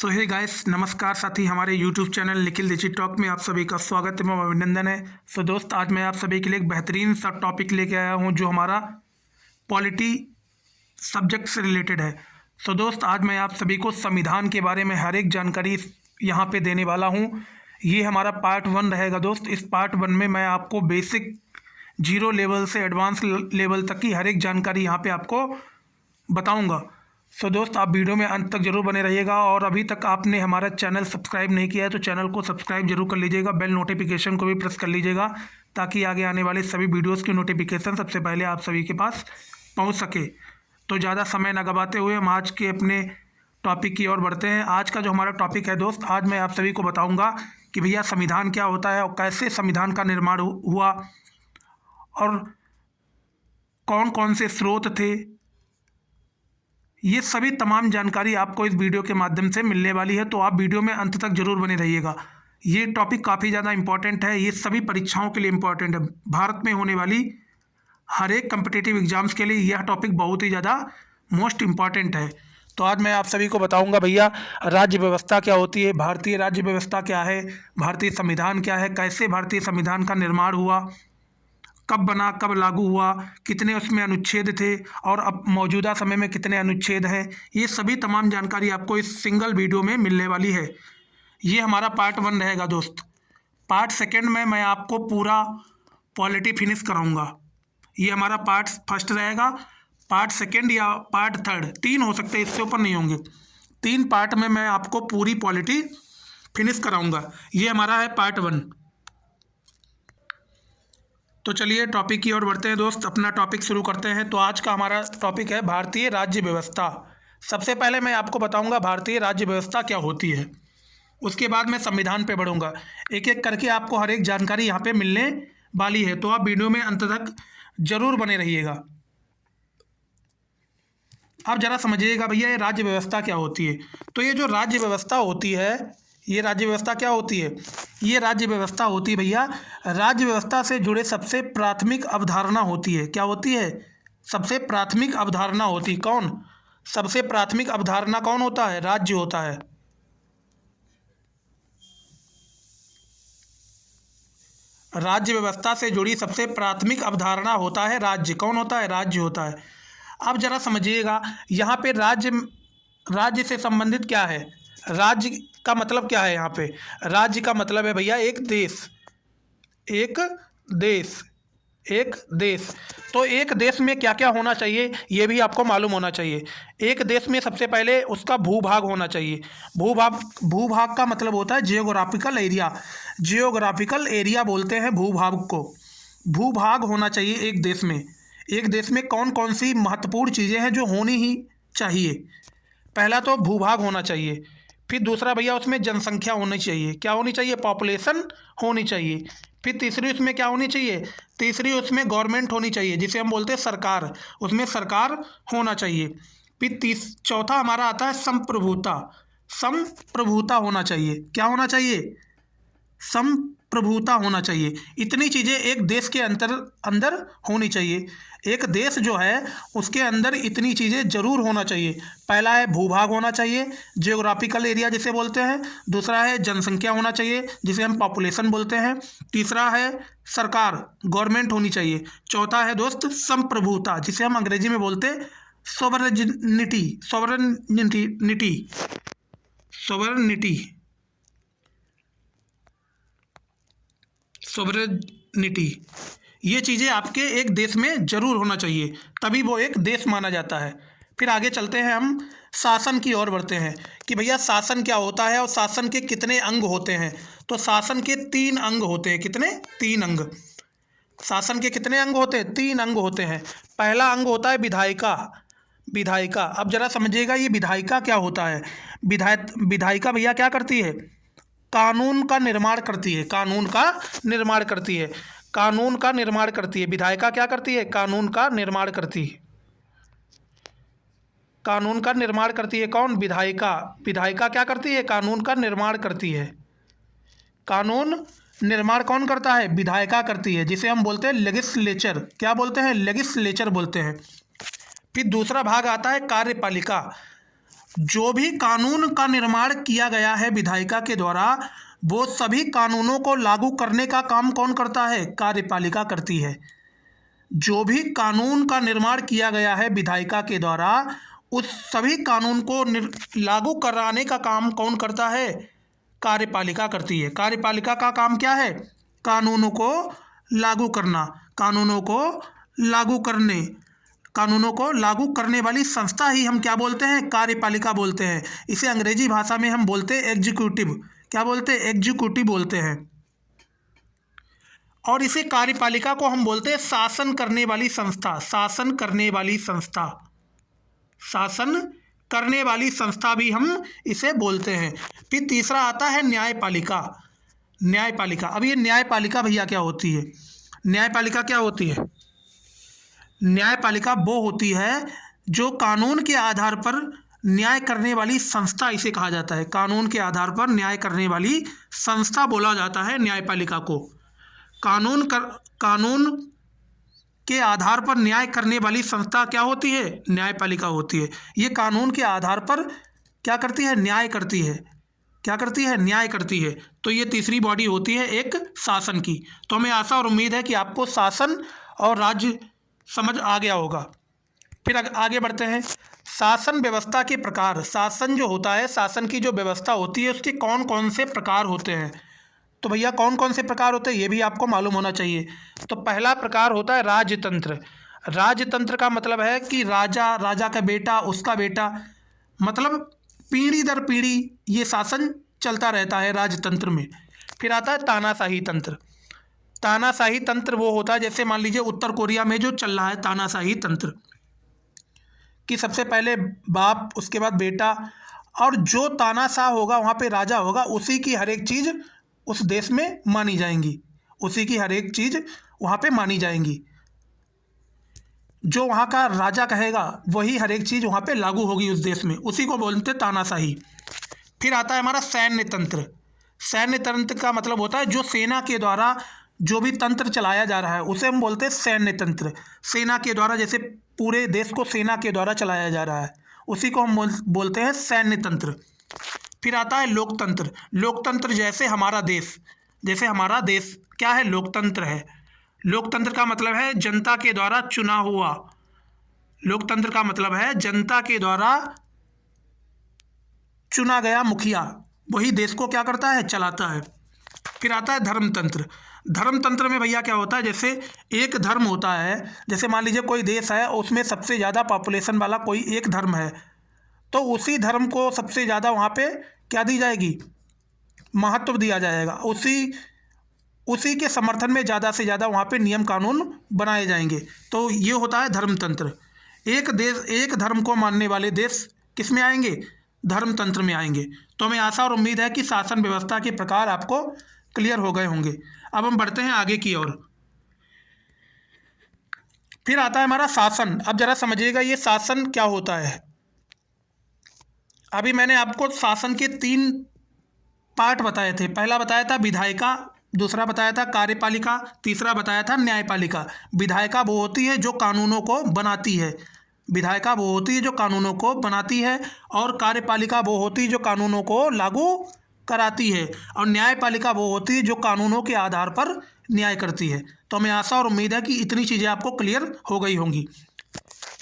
सो hey guys, नमस्कार साथी। हमारे YouTube channel Nikhil digit talk में आप सभी का स्वागत एवं अभिनंदन है। सो दोस्त, आज मैं आप सभी के लिए एक बेहतरीन सा टॉपिक लेके आया हूं जो हमारा पॉलिटी सब्जेक्ट से रिलेटेड है। सो दोस्त, आज मैं आप सभी को संविधान के बारे में हर एक जानकारी यहाँ पे देने वाला हूँ। ये हमारा पार्ट 1 रहेगा दोस्त। इस पार्ट 1 में मैं आपको बेसिक 0 लेवल से एडवांस लेवल तक की हर एक जानकारी यहाँ पे आपको बताऊँगा। सो दोस्त, आप वीडियो में अंत तक जरूर बने रहिएगा और अभी तक आपने हमारा चैनल सब्सक्राइब नहीं किया है तो चैनल को सब्सक्राइब जरूर कर लीजिएगा। बेल नोटिफिकेशन को भी प्रेस कर लीजिएगा ताकि आगे आने वाले सभी वीडियोस की नोटिफिकेशन सबसे पहले आप सभी के पास पहुंच सके। तो ज़्यादा समय न गवाते हुए हम आज के अपने टॉपिक की ओर बढ़ते हैं। आज का जो हमारा टॉपिक है दोस्त, आज मैं आप सभी को बताऊँगा कि भैया संविधान क्या होता है और कैसे संविधान का निर्माण हुआ और कौन कौन से स्रोत थे। ये सभी तमाम जानकारी आपको इस वीडियो के माध्यम से मिलने वाली है, तो आप वीडियो में अंत तक जरूर बने रहिएगा। ये टॉपिक काफ़ी ज़्यादा इंपॉर्टेंट है, ये सभी परीक्षाओं के लिए इम्पॉर्टेंट है। भारत में होने वाली हर एक कम्पिटिटिव एग्जाम्स के लिए यह टॉपिक बहुत ही ज़्यादा मोस्ट इम्पॉर्टेंट है। तो आज मैं आप सभी को बताऊंगा भैया राज्य व्यवस्था क्या होती है, भारतीय राज्य व्यवस्था क्या है, भारतीय संविधान क्या है, कैसे भारतीय संविधान का निर्माण हुआ, कब बना, कब लागू हुआ, कितने उसमें अनुच्छेद थे और अब मौजूदा समय में कितने अनुच्छेद हैं। ये सभी तमाम जानकारी आपको इस सिंगल वीडियो में मिलने वाली है। ये हमारा पार्ट 1 रहेगा दोस्त। पार्ट 2 में मैं आपको पूरा पॉलिटी फिनिश कराऊंगा। ये हमारा पार्ट 1 रहेगा। पार्ट 2 या पार्ट 3, 3 हो सकते हैं, इससे ऊपर नहीं होंगे। 3 पार्ट में मैं आपको पूरी पॉलिटी फिनिश कराऊंगा। ये हमारा है पार्ट 1। तो चलिए टॉपिक की ओर बढ़ते हैं दोस्त, अपना टॉपिक शुरू करते हैं। तो आज का हमारा टॉपिक है भारतीय राज्य व्यवस्था। सबसे पहले मैं आपको बताऊंगा भारतीय राज्य व्यवस्था क्या होती है, उसके बाद मैं संविधान पे बढ़ूंगा। एक एक करके आपको हर एक जानकारी यहाँ पे मिलने वाली है, तो आप वीडियो में अंत तक जरूर बने रहिएगा। आप ज़रा समझिएगा भैया ये राज्य व्यवस्था क्या होती है। तो ये जो राज्य व्यवस्था होती है, ये राज्य व्यवस्था क्या होती है? ये राज्य व्यवस्था होती है भैया, राज्य व्यवस्था से जुड़े सबसे प्राथमिक अवधारणा होती है। क्या होती है? सबसे प्राथमिक अवधारणा होती। कौन सबसे प्राथमिक अवधारणा कौन होता है? राज्य होता है। राज्य व्यवस्था से जुड़ी सबसे प्राथमिक अवधारणा होता है राज्य। कौन होता है? राज्य होता है। अब जरा समझिएगा यहाँ पे राज्य से संबंधित क्या है। राज्य का मतलब क्या है? यहाँ पे राज्य का मतलब है भैया एक देश। एक देश, एक देश। तो एक देश में क्या क्या होना चाहिए ये भी आपको मालूम होना चाहिए। एक देश में सबसे पहले उसका भूभाग होना चाहिए। भूभाग का मतलब होता है जियोग्राफिकल एरिया। जियोग्राफिकल एरिया बोलते हैं भूभाग को। भूभाग होना चाहिए एक देश में। एक देश में कौन कौन सी महत्वपूर्ण चीज़ें हैं जो होनी ही चाहिए? पहला तो भूभाग होना चाहिए। फिर दूसरा भैया उसमें जनसंख्या होनी चाहिए। क्या होनी चाहिए? पॉपुलेशन होनी चाहिए। फिर तीसरी उसमें क्या होनी चाहिए? तीसरी उसमें गवर्नमेंट होनी चाहिए, जिसे हम बोलते हैं सरकार। उसमें सरकार होना चाहिए। फिर चौथा हमारा आता है संप्रभुता। संप्रभुता होना चाहिए। क्या होना चाहिए? संप्रभुता होना चाहिए। इतनी चीज़ें एक देश के अंदर होनी चाहिए। एक देश जो है उसके अंदर इतनी चीज़ें जरूर होना चाहिए। पहला है भूभाग होना चाहिए, जियोग्राफिकल एरिया जिसे बोलते हैं। दूसरा है जनसंख्या होना चाहिए, जिसे हम पॉपुलेशन बोलते हैं। तीसरा है सरकार, गवर्नमेंट होनी चाहिए। चौथा है दोस्त संप्रभुता, जिसे हम अंग्रेजी में बोलते हैं सोवरेनिटी। Sovereignty, sovereignty, sovereignty. ये चीज़ें आपके एक देश में जरूर होना चाहिए, तभी वो एक देश माना जाता है। फिर आगे चलते हैं, हम शासन की ओर बढ़ते हैं कि भैया शासन क्या होता है और शासन के कितने अंग होते हैं। तो शासन के 3 अंग होते हैं। कितने? 3 अंग। शासन के कितने अंग होते हैं? 3 अंग होते हैं। पहला अंग होता है विधायिका। विधायिका, अब जरा समझिएगा ये विधायिका क्या होता है। विधायिका भैया क्या करती है? कानून का निर्माण करती है। कानून का निर्माण करती है। कानून का निर्माण करती है। विधायिका क्या करती है? कानून का निर्माण करती है। कानून का निर्माण करती है। कौन? विधायिका। विधायिका क्या करती है? कानून का निर्माण करती है। कानून निर्माण कौन करता है? विधायिका करती है, जिसे हम बोलते हैं लेगिस्लेचर। क्या बोलते हैं? लेगिस्लेचर बोलते हैं। फिर दूसरा भाग आता है कार्यपालिका। जो भी कानून का निर्माण किया गया है विधायिका के द्वारा, वो सभी कानूनों को लागू करने का काम कौन करता है? कार्यपालिका करती है। जो भी कानून का निर्माण किया गया है विधायिका के द्वारा, उस सभी कानून को लागू कराने का काम कौन करता है? कार्यपालिका करती है। कार्यपालिका का काम क्या है? कानूनों को लागू करना, कानूनों को लागू करने वाली संस्था ही हम क्या बोलते हैं? कार्यपालिका बोलते हैं। इसे अंग्रेजी भाषा में हम बोलते हैं एग्जीक्यूटिव। क्या बोलते हैं? एग्जीक्यूटिव बोलते हैं। और इसे कार्यपालिका को हम बोलते हैं शासन करने वाली संस्था। शासन करने वाली संस्था भी हम इसे बोलते हैं। फिर तीसरा आता है न्यायपालिका। अब ये न्यायपालिका भैया क्या होती है? न्यायपालिका क्या होती है? न्यायपालिका वो होती है जो कानून के आधार पर न्याय करने वाली संस्था, इसे कहा जाता है। कानून के आधार पर न्याय करने वाली संस्था बोला जाता है न्यायपालिका को। कानून के आधार पर न्याय करने वाली संस्था क्या होती है? न्यायपालिका होती है। ये कानून के आधार पर क्या करती है? न्याय करती है। क्या करती है? न्याय करती है। तो ये तीसरी बॉडी होती है एक शासन की। तो हमें आशा और उम्मीद है कि आपको शासन और राज्य समझ आ गया होगा। फिर आगे बढ़ते हैं। शासन व्यवस्था के प्रकार। शासन जो होता है, शासन की जो व्यवस्था होती है, उसके कौन कौन से प्रकार होते हैं? तो भैया कौन कौन से प्रकार होते हैं ये भी आपको मालूम होना चाहिए। तो पहला प्रकार होता है राजतंत्र। राजतंत्र का मतलब है कि राजा का बेटा, उसका बेटा, मतलब पीढ़ी दर पीढ़ी ये शासन चलता रहता है राजतंत्र में। फिर आता है तानाशाही तंत्र। तानाशाही तंत्र वो होता है, जैसे मान लीजिए उत्तर कोरिया में जो चल रहा है तानाशाही तंत्र, कि सबसे पहले बाप, उसके बाद बेटा, और जो तानाशाह होगा वहाँ पे राजा होगा, उसी की हर एक चीज़ उस देश में मानी जाएंगी। उसी की हर एक चीज़ वहाँ पे मानी जाएंगी। जो वहाँ का राजा कहेगा वही हर एक चीज़ वहाँ पे लागू होगी उस देश में। उसी को बोलते तानाशाही। फिर आता है हमारा सैन्य तंत्र। सैन्य तंत्र का मतलब होता है जो सेना के द्वारा जो भी तंत्र चलाया जा रहा है उसे हम बोलते हैं सैन्य तंत्र। सेना के द्वारा, जैसे पूरे देश को सेना के द्वारा चलाया जा रहा है, उसी को हम बोलते हैं सैन्य तंत्र। फिर आता है लोकतंत्र। लोकतंत्र जैसे हमारा देश क्या है? लोकतंत्र है। लोकतंत्र का मतलब है जनता के द्वारा चुना हुआ। लोकतंत्र का मतलब है जनता के द्वारा चुना गया मुखिया, वही देश को क्या करता है? चलाता है। फिर आता है धर्मतंत्र। धर्मतंत्र में भैया क्या होता है? जैसे एक धर्म होता है, जैसे मान लीजिए कोई देश है, उसमें सबसे ज़्यादा पॉपुलेशन वाला कोई एक धर्म है, तो उसी धर्म को सबसे ज़्यादा वहाँ पे क्या दी जाएगी? महत्व दिया जाएगा। उसी के समर्थन में ज़्यादा से ज़्यादा वहाँ पे नियम कानून बनाए जाएंगे। तो ये होता है धर्मतंत्र। एक धर्म को मानने वाले देश किस में आएंगे? धर्मतंत्र में आएंगे। तो हमें आशा और उम्मीद है कि शासन व्यवस्था के प्रकार आपको क्लियर हो गए होंगे। अब हम बढ़ते हैं आगे की ओर। फिर आता है हमारा शासन। अब जरा समझिएगा ये शासन क्या होता है। अभी मैंने आपको शासन के 3 पार्ट बताए थे। पहला बताया था विधायिका, दूसरा बताया था कार्यपालिका, तीसरा बताया था न्यायपालिका। विधायिका वो होती है जो कानूनों को बनाती है। विधायिका वो होती है जो कानूनों को बनाती है, और कार्यपालिका वो होती है जो कानूनों को लागू कराती है, और न्यायपालिका वो होती है जो कानूनों के आधार पर न्याय करती है। तो हमें आशा और उम्मीद है कि इतनी चीज़ें आपको क्लियर हो गई होंगी।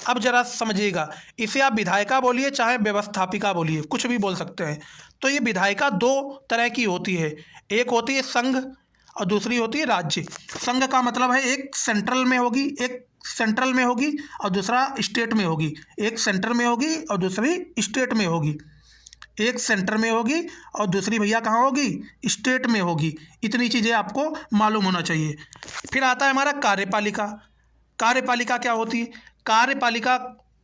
अब जरा समझिएगा, इसे आप विधायिका बोलिए चाहे व्यवस्थापिका बोलिए, कुछ भी बोल सकते हैं। तो ये विधायिका 2 तरह की होती है। एक होती है संघ और दूसरी होती है राज्य। संघ का मतलब है एक सेंट्रल में होगी और दूसरा स्टेट में होगी। एक सेंटर में होगी और दूसरी स्टेट में होगी। एक सेंटर में होगी और दूसरी भैया कहाँ होगी? स्टेट में होगी। इतनी चीज़ें आपको मालूम होना चाहिए। फिर आता है हमारा कार्यपालिका। कार्यपालिका क्या होती है? कार्यपालिका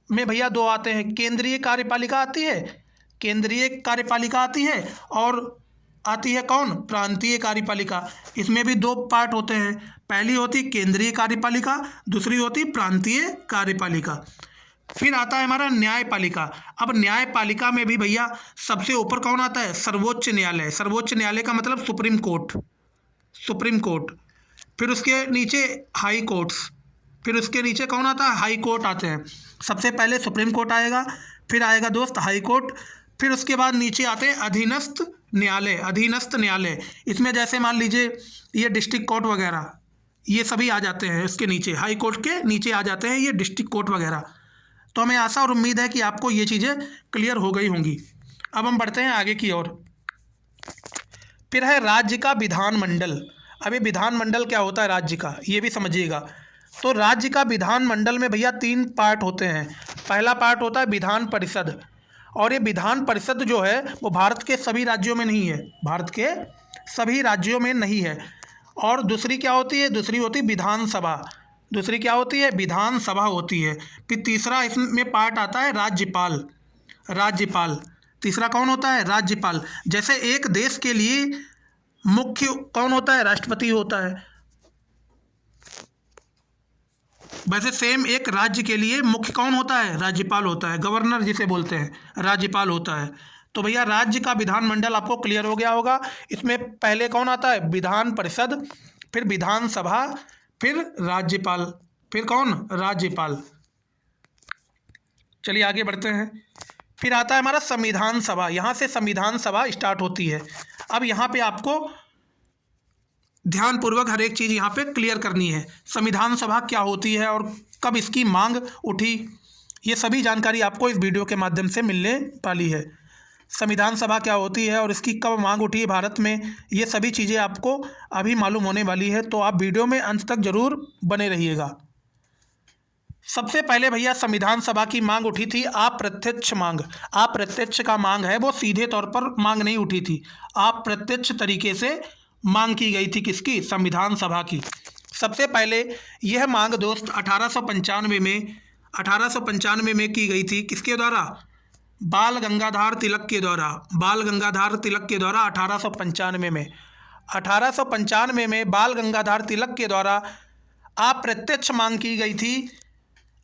में भैया 2 आते हैं। केंद्रीय कार्यपालिका आती है और आती है कौन? प्रांतीय कार्यपालिका। इसमें भी 2 पार्ट होते हैं। पहली होती केंद्रीय कार्यपालिका, दूसरी होती प्रांतीय कार्यपालिका। फिर आता है हमारा न्यायपालिका। अब न्यायपालिका में भी भैया सबसे ऊपर कौन आता है? सर्वोच्च न्यायालय। सर्वोच्च न्यायालय का मतलब सुप्रीम कोर्ट। फिर उसके नीचे हाई कोर्ट्स। फिर उसके नीचे कौन आता है? हाई कोर्ट आते हैं। सबसे पहले सुप्रीम कोर्ट आएगा, फिर आएगा दोस्त हाई कोर्ट, फिर उसके बाद नीचे आते हैं अधीनस्थ न्यायालय। अधीनस्थ न्यायालय इसमें जैसे मान लीजिए ये डिस्ट्रिक्ट कोर्ट वगैरह ये सभी आ जाते हैं, इसके नीचे हाई कोर्ट के नीचे आ जाते हैं ये डिस्ट्रिक्ट कोर्ट वगैरह। तो हमें आशा और उम्मीद है कि आपको ये चीज़ें क्लियर हो गई होंगी। अब हम बढ़ते हैं आगे की ओर। फिर है राज्य का विधानमंडल। अभी विधानमंडल क्या होता है राज्य का, ये भी समझिएगा। तो राज्य का विधानमंडल में भैया 3 पार्ट होते हैं। पहला पार्ट होता है विधान परिषद, और ये विधान परिषद जो है वो भारत के सभी राज्यों में नहीं है, भारत के सभी राज्यों में नहीं है। और दूसरी क्या होती है, दूसरी होती है विधानसभा। दूसरी क्या होती है, विधानसभा होती है। फिर तीसरा इसमें पार्ट आता है राज्यपाल। राज्यपाल तीसरा कौन होता है, राज्यपाल। जैसे एक देश के लिए मुख्य कौन होता है, राष्ट्रपति होता है, वैसे सेम एक राज्य के लिए मुख्य कौन होता है, राज्यपाल होता है। गवर्नर जिसे बोलते हैं राज्यपाल होता है। तो भैया राज्य का विधानमंडल आपको क्लियर हो गया होगा। इसमें पहले कौन आता है, विधान परिषद, फिर विधानसभा, फिर राज्यपाल, फिर कौन, राज्यपाल। चलिए आगे बढ़ते हैं। फिर आता है हमारा संविधान सभा। यहाँ से संविधान सभा स्टार्ट होती है। अब यहाँ पे आपको ध्यानपूर्वक हर एक चीज़ यहाँ पे क्लियर करनी है। संविधान सभा क्या होती है और कब इसकी मांग उठी, ये सभी जानकारी आपको इस वीडियो के माध्यम से मिलने वाली है। संविधान सभा क्या होती है और इसकी कब मांग उठी है भारत में, ये सभी चीज़ें आपको अभी मालूम होने वाली है। तो आप वीडियो में अंत तक जरूर बने रहिएगा। सबसे पहले भैया संविधान सभा की मांग उठी थी अप्रत्यक्ष मांग। अप्रत्यक्ष का मांग है वो सीधे तौर पर मांग नहीं उठी थी, अप्रत्यक्ष तरीके से मांग की गई थी। किसकी, संविधान सभा की। सबसे पहले यह मांग दोस्त 1895 में की गई थी। किसके द्वारा, बाल गंगाधर तिलक के द्वारा। बाल गंगाधर तिलक के द्वारा 1895 में 1895 में बाल गंगाधर तिलक के द्वारा अप्रत्यक्ष मांग की गई थी।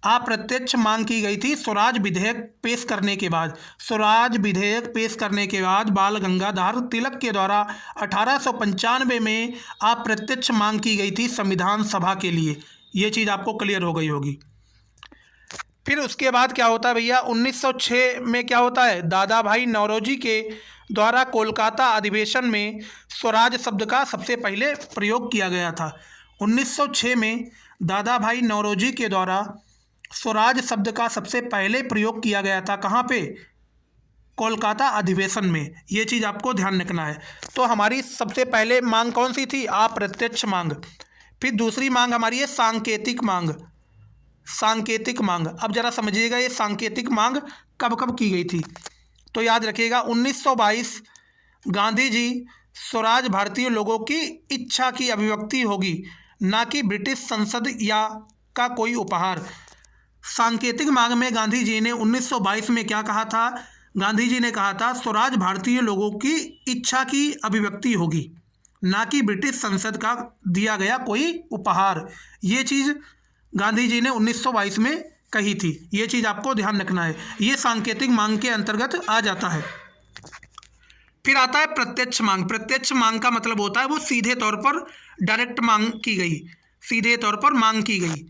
अप्रत्यक्ष मांग की गई थी स्वराज विधेयक पेश करने के बाद। स्वराज विधेयक पेश करने के बाद बाल गंगाधर तिलक के द्वारा 1895 में अप्रत्यक्ष मांग की गई थी संविधान सभा के लिए। ये चीज़ आपको क्लियर हो गई होगी। फिर उसके बाद क्या होता है भैया, 1906 में क्या होता है, दादा भाई नौरोजी के द्वारा कोलकाता अधिवेशन में स्वराज शब्द का सबसे पहले प्रयोग किया गया था। 1906 में दादा भाई नौरोजी के द्वारा स्वराज शब्द का सबसे पहले प्रयोग किया गया था। कहाँ पे, कोलकाता अधिवेशन में। ये चीज़ आपको ध्यान रखना है। तो हमारी सबसे पहले मांग कौन सी थी, अप्रत्यक्ष मांग। फिर दूसरी मांग हमारी है सांकेतिक मांग। सांकेतिक मांग, अब जरा समझिएगा ये सांकेतिक मांग कब कब की गई थी। तो याद रखिएगा 1922 गांधी जी स्वराज भारतीय लोगों की इच्छा की अभिव्यक्ति होगी, ना कि ब्रिटिश संसद या का कोई उपहार। सांकेतिक मांग में गांधी जी ने 1922 में क्या कहा था, गांधी जी ने कहा था स्वराज भारतीय लोगों की इच्छा की अभिव्यक्ति होगी, ना कि ब्रिटिश संसद का दिया गया कोई उपहार। ये चीज़ गांधी जी ने 1922 में कही थी। ये चीज़ आपको ध्यान रखना है, ये सांकेतिक मांग के अंतर्गत आ जाता है। फिर आता है प्रत्यक्ष मांग। प्रत्यक्ष मांग का मतलब होता है वो सीधे तौर पर डायरेक्ट मांग की गई, सीधे तौर पर मांग की गई।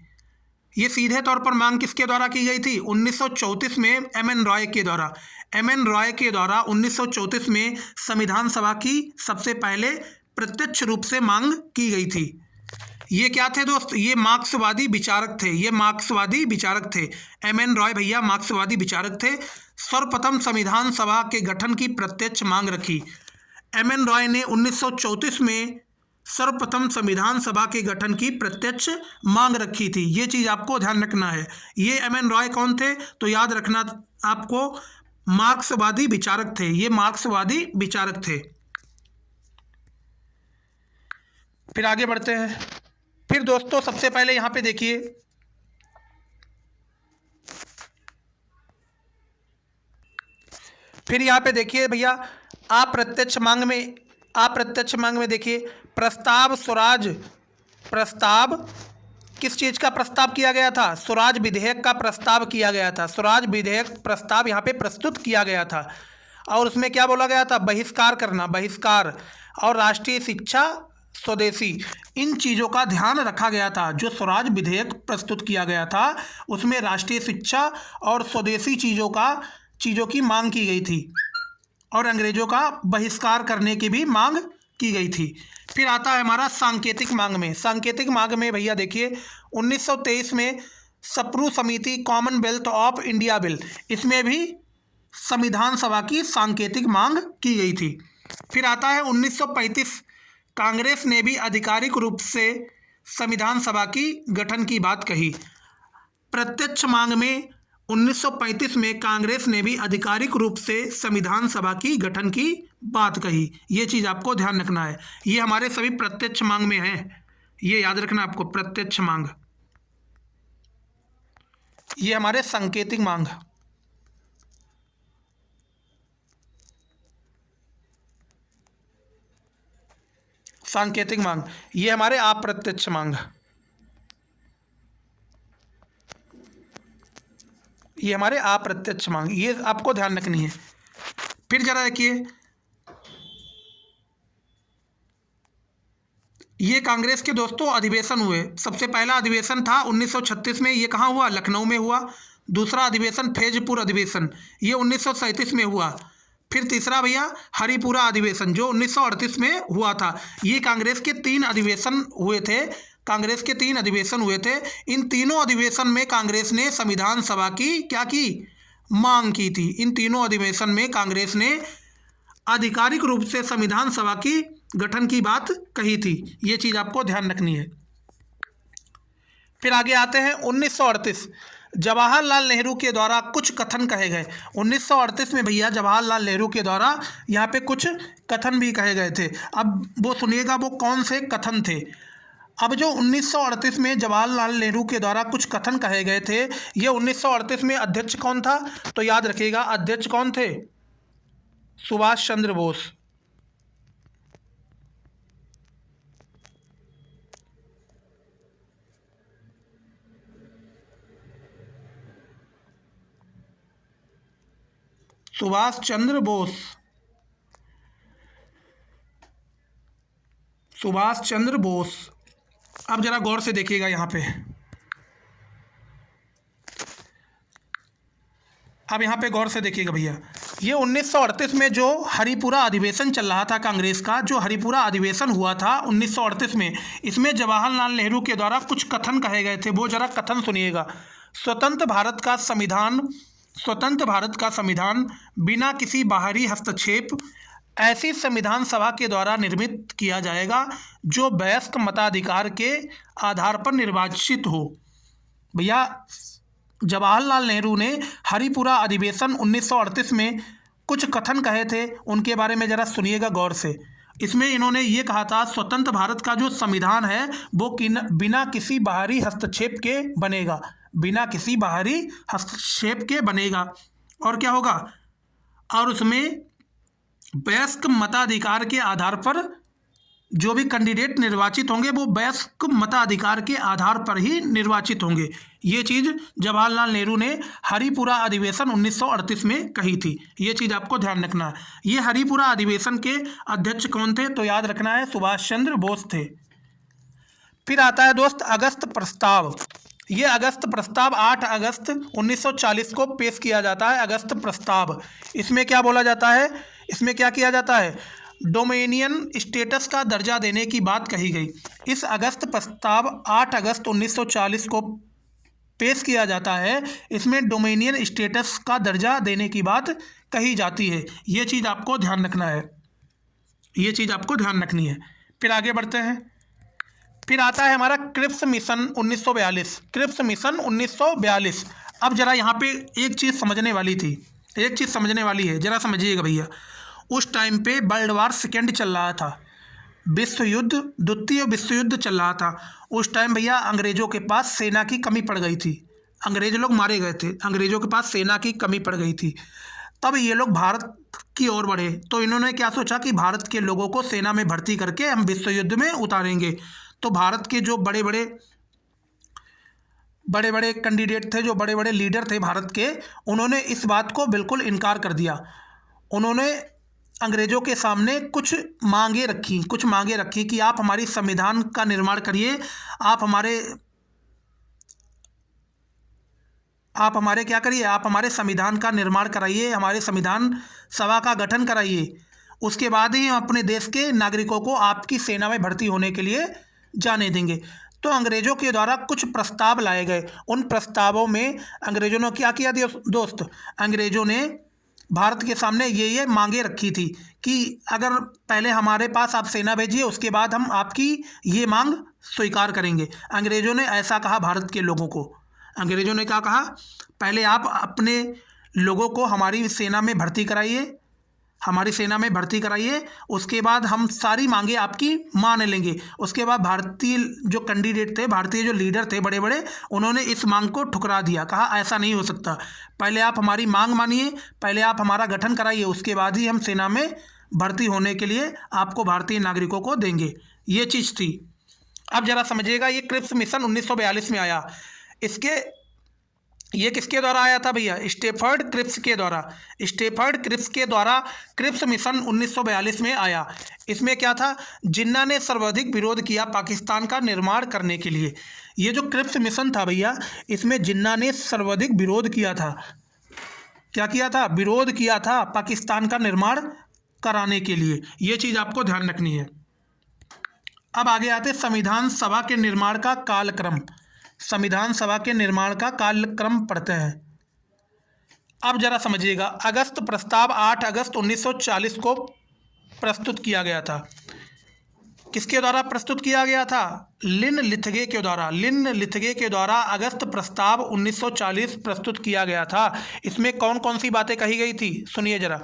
ये सीधे तौर पर मांग किसके द्वारा की गई थी, 1934 में एम.एन. रॉय के द्वारा। एम.एन. रॉय के द्वारा 1934 में संविधान सभा की सबसे पहले प्रत्यक्ष रूप से मांग की गई थी। ये क्या थे दोस्त, ये मार्क्सवादी विचारक थे। ये मार्क्सवादी विचारक थे। एम.एन. रॉय भैया मार्क्सवादी विचारक थे। सर्वप्रथम संविधान सभा के गठन की प्रत्यक्ष मांग रखी। एम.एन. रॉय ने 1934 में सर्वप्रथम संविधान सभा के गठन की प्रत्यक्ष मांग रखी थी। ये चीज़ आपको ध्यान रखना है। ये एम.एन. रॉय कौन थे, तो याद रखना आपको, मार्क्सवादी विचारक थे। ये मार्क्सवादी विचारक थे। फिर आगे बढ़ते हैं। फिर दोस्तों सबसे पहले यहाँ पे देखिए, फिर यहाँ पे देखिए भैया अप्रत्यक्ष मांग में देखिए प्रस्ताव स्वराज, प्रस्ताव किस चीज़ का प्रस्ताव किया गया था, स्वराज विधेयक का प्रस्ताव किया गया था। स्वराज विधेयक प्रस्ताव यहाँ पे प्रस्तुत किया गया था और उसमें क्या बोला गया था, बहिष्कार करना, बहिष्कार, और राष्ट्रीय शिक्षा स्वदेशी, इन चीज़ों का ध्यान रखा गया था। जो स्वराज विधेयक प्रस्तुत किया गया था उसमें राष्ट्रीय शिक्षा और स्वदेशी चीज़ों की मांग की गई थी और अंग्रेजों का बहिष्कार करने की भी मांग की गई थी। फिर आता है हमारा सांकेतिक मांग में। सांकेतिक मांग में भैया देखिए 1923 में सप्रू समिति कॉमनवेल्थ ऑफ इंडिया बिल, इसमें भी संविधान सभा की सांकेतिक मांग की गई थी। फिर आता है 1935, कांग्रेस ने भी आधिकारिक रूप से संविधान सभा की गठन की बात कही। प्रत्यक्ष मांग में 1935 में कांग्रेस ने भी आधिकारिक रूप से संविधान सभा की गठन की बात कही। ये चीज़ आपको ध्यान रखना है, ये हमारे सभी प्रत्यक्ष मांग में है, ये याद रखना आपको। प्रत्यक्ष मांग, ये हमारे सांकेतिक मांग, सांकेतिक मांग, ये हमारे अप्रत्यक्ष मांग, ये हमारे अप्रत्यक्ष मांग, ये आपको ध्यान रखनी है। फिर जरा देखिए, ये कांग्रेस के दोस्तों अधिवेशन हुए। सबसे पहला अधिवेशन था 1936 में, ये कहाँ हुआ? लखनऊ में हुआ। दूसरा अधिवेशन फैजपुर अधिवेशन, ये 1937 में हुआ। फिर तीसरा भैया हरिपुरा अधिवेशन जो 1938 में हुआ था। ये कांग्रेस के 3 अधिवेशन हुए थे, कांग्रेस के 3 अधिवेशन हुए थे। इन तीनों अधिवेशन में कांग्रेस ने संविधान सभा की क्या की? मांग की थी। इन तीनों अधिवेशन में कांग्रेस ने आधिकारिक रूप से संविधान सभा की गठन की बात कही थी। ये चीज़ आपको ध्यान रखनी है। फिर आगे आते हैं 1938, जवाहरलाल नेहरू के द्वारा कुछ कथन कहे गए। 1938 में भैया जवाहरलाल नेहरू के द्वारा यहाँ पे कुछ कथन भी कहे गए थे। अब वो सुनिएगा वो कौन से कथन थे। अब जो 1938 में जवाहरलाल नेहरू के द्वारा कुछ कथन कहे गए थे, ये 1938 में अध्यक्ष कौन था? तो याद रखिएगा अध्यक्ष कौन थे? सुभाष चंद्र बोस। सुभाष चंद्र बोस, सुभाष चंद्र बोस। अब जरा गौर से देखिएगा यहाँ पे, अब यहाँ पे गौर से देखिएगा भैया, ये 1938 में जो हरिपुरा अधिवेशन चल रहा था कांग्रेस का, जो हरिपुरा अधिवेशन हुआ था 1938 में, इसमें जवाहरलाल नेहरू के द्वारा कुछ कथन कहे गए थे। वो जरा कथन सुनिएगा। स्वतंत्र भारत का संविधान, स्वतंत्र भारत का संविधान बिना किसी बाहरी हस्तक्षेप ऐसी संविधान सभा के द्वारा निर्मित किया जाएगा जो वयस्क मताधिकार के आधार पर निर्वाचित हो। भैया जवाहरलाल नेहरू ने हरिपुरा अधिवेशन 1938 में कुछ कथन कहे थे, उनके बारे में ज़रा सुनिएगा गौर से। इसमें इन्होंने ये कहा था स्वतंत्र भारत का जो संविधान है वो बिना किसी बाहरी हस्तक्षेप के बनेगा, बिना किसी बाहरी हस्तक्षेप के बनेगा। और क्या होगा? और उसमें वयस्क मताधिकार के आधार पर जो भी कैंडिडेट निर्वाचित होंगे वो वयस्क मताधिकार के आधार पर ही निर्वाचित होंगे। ये चीज़ जवाहरलाल नेहरू ने हरिपुरा अधिवेशन 1938 में कही थी। ये चीज़ आपको ध्यान रखना है। ये हरिपुरा अधिवेशन के अध्यक्ष कौन थे? तो याद रखना है सुभाष चंद्र बोस थे। फिर आता है दोस्त अगस्त प्रस्ताव। ये अगस्त प्रस्ताव 8 अगस्त 1940 को पेश किया जाता है। अगस्त प्रस्ताव, इसमें क्या बोला जाता है? इसमें क्या किया जाता है? डोमिनियन स्टेटस का दर्जा देने की बात कही गई। इस अगस्त प्रस्ताव 8 अगस्त 1940 को पेश किया जाता है। इसमें डोमिनियन स्टेटस का दर्जा देने की बात कही जाती है। ये चीज़ आपको ध्यान रखना है, ये चीज़ आपको ध्यान रखनी है। फिर आगे बढ़ते हैं। फिर आता है हमारा क्रिप्स मिशन 1942। Cripps mission 1942। अब जरा यहाँ पे एक चीज़ समझने वाली थी, एक चीज़ समझने वाली है, जरा समझिएगा भैया। उस टाइम पे वर्ल्ड वार सेकेंड चल रहा था, विश्व युद्ध, द्वितीय विश्व युद्ध चल रहा था। उस टाइम भैया अंग्रेज़ों के पास सेना की कमी पड़ गई थी, अंग्रेज़ लोग मारे गए थे, अंग्रेज़ों के पास सेना की कमी पड़ गई थी। तब ये लोग भारत की ओर बढ़े, तो इन्होंने क्या सोचा कि भारत के लोगों को सेना में भर्ती करके हम विश्व युद्ध में उतारेंगे। तो भारत के जो बड़े बड़े कैंडिडेट थे, जो बड़े बड़े लीडर थे भारत के, उन्होंने इस बात को बिल्कुल इनकार कर दिया। उन्होंने अंग्रेजों के सामने कुछ मांगे रखी कि आप हमारी संविधान का निर्माण करिए, आप हमारे क्या करिए, आप हमारे संविधान का निर्माण कराइए, हमारे संविधान सभा का गठन कराइए, उसके बाद ही हम अपने देश के नागरिकों को आपकी सेना में भर्ती होने के लिए जाने देंगे। तो अंग्रेजों के द्वारा कुछ प्रस्ताव लाए गए। उन प्रस्तावों में अंग्रेजों ने क्या किया दोस्त, अंग्रेजों ने भारत के सामने ये मांगे रखी थी कि अगर पहले हमारे पास आप सेना भेजिए, उसके बाद हम आपकी ये मांग स्वीकार करेंगे। अंग्रेजों ने ऐसा कहा भारत के लोगों को। अंग्रेजों ने क्या कहा, पहले आप अपने लोगों को हमारी सेना में भर्ती कराइए, उसके बाद हम सारी मांगे आपकी मान लेंगे। उसके बाद भारतीय जो कैंडिडेट थे, भारतीय जो लीडर थे बड़े बड़े, उन्होंने इस मांग को ठुकरा दिया। कहा ऐसा नहीं हो सकता, पहले आप हमारी मांग मानिए, पहले आप हमारा गठन कराइए, उसके बाद ही हम सेना में भर्ती होने के लिए आपको भारतीय नागरिकों को देंगे। ये चीज़ थी। अब जरा समझिएगा, ये क्रिप्स मिशन 1942 में आया। ये किसके द्वारा आया था भैया? स्टेफर्ड क्रिप्स के द्वारा क्रिप्स मिशन 1942 में आया। इसमें क्या था, जिन्ना ने सर्वाधिक विरोध किया पाकिस्तान का निर्माण करने के लिए। ये जो क्रिप्स मिशन था भैया, इसमें जिन्ना ने सर्वाधिक विरोध किया था। क्या किया था? विरोध किया था पाकिस्तान का निर्माण कराने के लिए। ये चीज़ आपको ध्यान रखनी है। अब आगे आते संविधान सभा के निर्माण का कालक्रम। संविधान सभा के निर्माण का कालक्रम पढ़ते हैं। अब जरा समझिएगा, अगस्त प्रस्ताव 8 अगस्त 1940 को प्रस्तुत किया गया था। किसके द्वारा प्रस्तुत किया गया था? लिनलिथगे के द्वारा अगस्त प्रस्ताव 1940 प्रस्तुत किया गया था। इसमें कौन कौन सी बातें कही गई थी, सुनिए जरा।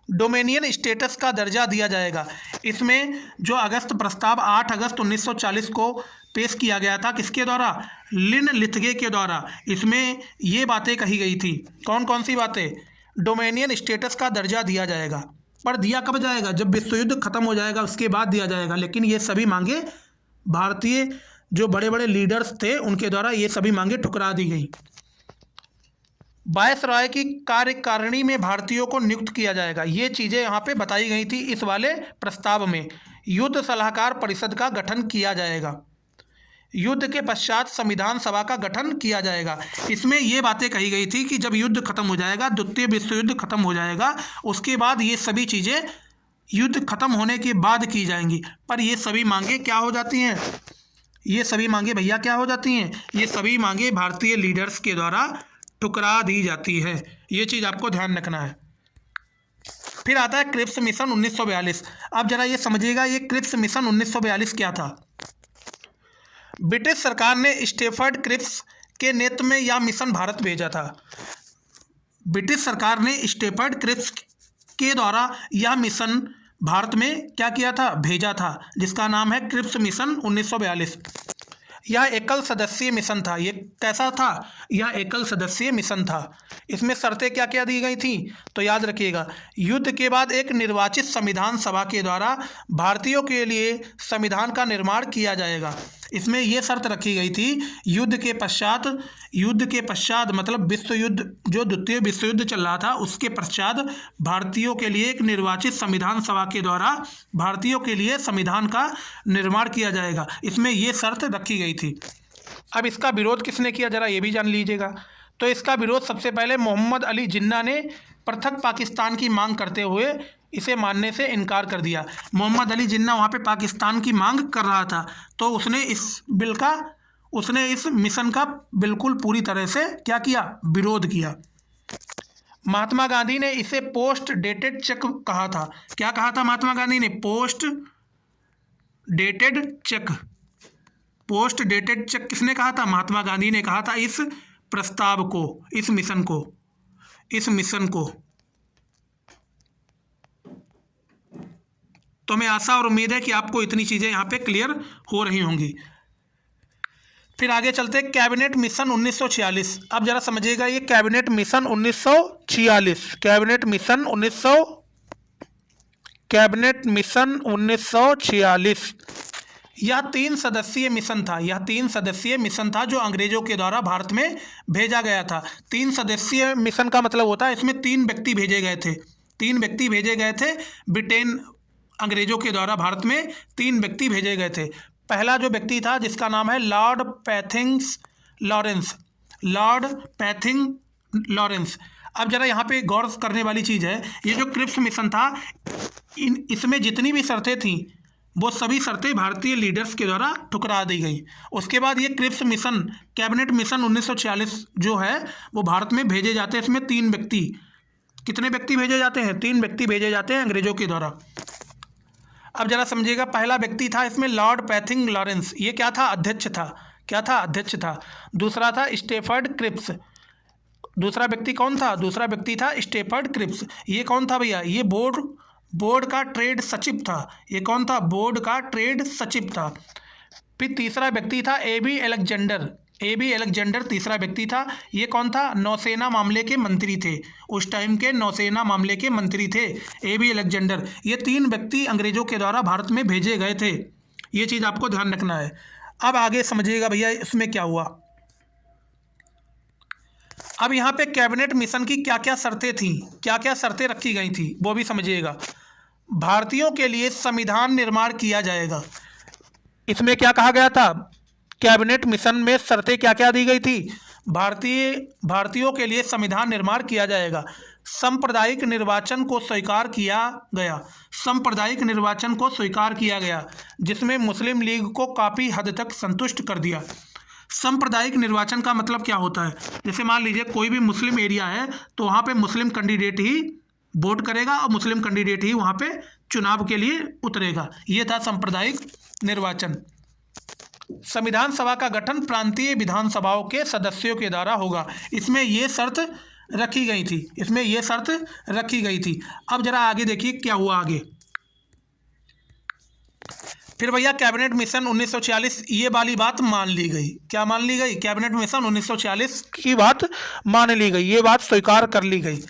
डोमेनियन स्टेटस का दर्जा दिया जाएगा। इसमें जो अगस्त प्रस्ताव 8 अगस्त 1940 को पेश किया गया था, किसके द्वारा? लिनलिथगे के द्वारा। इसमें ये बातें कही गई थी। कौन कौन सी बातें? डोमेनियन स्टेटस का दर्जा दिया जाएगा, पर दिया कब जाएगा? जब विश्व युद्ध खत्म हो जाएगा, उसके बाद दिया जाएगा। लेकिन ये सभी मांगे भारतीय जो बड़े बड़े लीडर्स थे, उनके द्वारा ये सभी मांगे ठुकरा दी गई। वायसराय की कार्यकारिणी में भारतीयों को नियुक्त किया जाएगा। ये चीज़ें यहाँ पे बताई गई थी इस वाले प्रस्ताव में। युद्ध सलाहकार परिषद का गठन किया जाएगा। युद्ध के पश्चात संविधान सभा का गठन किया जाएगा। इसमें ये बातें कही गई थी कि जब युद्ध खत्म हो जाएगा, द्वितीय विश्व युद्ध खत्म हो जाएगा, उसके बाद ये सभी चीज़ें युद्ध खत्म होने के बाद की जाएंगी। पर ये सभी मांगे क्या हो जाती हैं? ये सभी मांगे भैया क्या हो जाती हैं? ये सभी मांगे भारतीय लीडर्स के द्वारा ठुकरा दी जाती है। ये चीज़ आपको ध्यान रखना है। फिर आता है क्रिप्स मिशन 1942। अब जरा ये समझिएगा, ये क्रिप्स मिशन 1942 क्या था? ब्रिटिश सरकार ने स्टेफर्ड क्रिप्स के नेतृत्व में यह मिशन भारत भेजा था। ब्रिटिश सरकार ने स्टेफर्ड क्रिप्स के द्वारा यह मिशन भारत में क्या किया था? भेजा था, जिसका नाम है क्रिप्स मिशन 1942। यह एकल सदस्यीय मिशन था। ये कैसा था? यह एकल सदस्यीय मिशन था। इसमें शर्तें क्या क्या दी गई थी, तो याद रखिएगा। युद्ध के बाद एक निर्वाचित संविधान सभा के द्वारा भारतीयों के लिए संविधान का निर्माण किया जाएगा। इसमें यह शर्त रखी गई थी, युद्ध के पश्चात मतलब विश्व युद्ध, जो द्वितीय विश्व युद्ध चल रहा था, उसके पश्चात भारतीयों के लिए एक निर्वाचित संविधान सभा के द्वारा भारतीयों के लिए संविधान का निर्माण किया जाएगा। इसमें यह शर्त रखी गई थी। अब इसका विरोध किसने किया, जरा ये भी जान लीजिएगा। तो इसका विरोध सबसे पहले मोहम्मद अली जिन्ना ने पृथक पाकिस्तान की मांग करते हुए इसे मानने से इनकार कर दिया। मोहम्मद अली जिन्ना वहाँ पे पाकिस्तान की मांग कर रहा था, तो उसने इस मिशन का बिल्कुल पूरी तरह से क्या किया? विरोध किया। महात्मा गांधी ने इसे पोस्ट डेटेड चेक कहा था। क्या कहा था महात्मा गांधी ने? पोस्ट डेटेड चेक किसने कहा था? महात्मा गांधी ने कहा था इस प्रस्ताव को, इस मिशन को। तो हमें आशा और उम्मीद है कि आपको इतनी चीज़ें यहाँ पे क्लियर हो रही होंगी। फिर आगे चलते हैं कैबिनेट मिशन 1946। अब जरा समझिएगा, ये कैबिनेट मिशन 1946 यह 3 सदस्यीय मिशन था जो अंग्रेजों के द्वारा भारत में भेजा गया था। 3 सदस्यीय मिशन का मतलब होता है इसमें 3 व्यक्ति भेजे गए थे। 3 व्यक्ति भेजे गए थे ब्रिटेन अंग्रेजों के द्वारा भारत में 3 व्यक्ति भेजे गए थे। पहला जो व्यक्ति था जिसका नाम है लॉर्ड पैथिंग्स लॉरेंस, लॉर्ड पैथिंग लॉरेंस। अब जरा यहाँ पे गौर करने वाली चीज़ है, ये जो क्रिप्स मिशन था इसमें जितनी भी शर्तें थीं वो सभी शर्तें भारतीय लीडर्स के द्वारा ठुकरा दी गई। उसके बाद ये क्रिप्स मिशन कैबिनेट मिशन 1946 जो है वो भारत में भेजे जाते हैं। इसमें 3 व्यक्ति, कितने व्यक्ति भेजे जाते हैं? 3 व्यक्ति भेजे जाते हैं अंग्रेजों के द्वारा। अब जरा समझिएगा, पहला व्यक्ति था इसमें लॉर्ड पैथिंग लॉरेंस, ये क्या था? अध्यक्ष था। क्या था? अध्यक्ष था। दूसरा था स्टेफर्ड क्रिप्स। दूसरा व्यक्ति कौन था? दूसरा व्यक्ति था स्टेफर्ड क्रिप्स। ये कौन था भैया? ये बोर्ड का ट्रेड सचिव था। ये कौन था? बोर्ड का ट्रेड सचिव था। फिर तीसरा व्यक्ति था एबी अलेक्जेंडर। एबी अलेक्जेंडर तीसरा व्यक्ति था। ये कौन था? नौसेना मामले के मंत्री थे, उस टाइम के नौसेना मामले के मंत्री थे एबी अलेक्जेंडर। ये 3 व्यक्ति अंग्रेजों के द्वारा भारत में भेजे गए थे। ये चीज़ आपको ध्यान रखना है। अब आगे समझिएगा भैया इसमें क्या हुआ। अब यहाँ पे कैबिनेट मिशन की क्या क्या शर्तें थीं, क्या क्या शर्तें रखी गई थी वो भी समझिएगा। भारतीयों के लिए संविधान निर्माण किया जाएगा। इसमें क्या कहा गया था? कैबिनेट मिशन में शर्तें क्या क्या दी गई थी? भारतीयों के लिए संविधान निर्माण किया जाएगा। सांप्रदायिक निर्वाचन को स्वीकार किया गया। सांप्रदायिक निर्वाचन को स्वीकार किया गया जिसमें मुस्लिम लीग को काफ़ी हद तक संतुष्ट कर दिया। सांप्रदायिक निर्वाचन का मतलब क्या होता है? जैसे मान लीजिए कोई भी मुस्लिम एरिया है तो वहाँ पे मुस्लिम कैंडिडेट ही वोट करेगा और मुस्लिम कैंडिडेट ही वहाँ पे चुनाव के लिए उतरेगा। ये था सांप्रदायिक निर्वाचन। संविधान सभा का गठन प्रांतीय विधानसभाओं के सदस्यों के द्वारा होगा। इसमें ये शर्त रखी गई थी। इसमें ये शर्त रखी गई थी। अब जरा आगे देखिए क्या हुआ आगे। फिर भैया कैबिनेट मिशन 1946 ये वाली बात मान ली गई। क्या मान ली गई? कैबिनेट मिशन 1946 की बात मान ली गई, ये बात स्वीकार कर ली गई।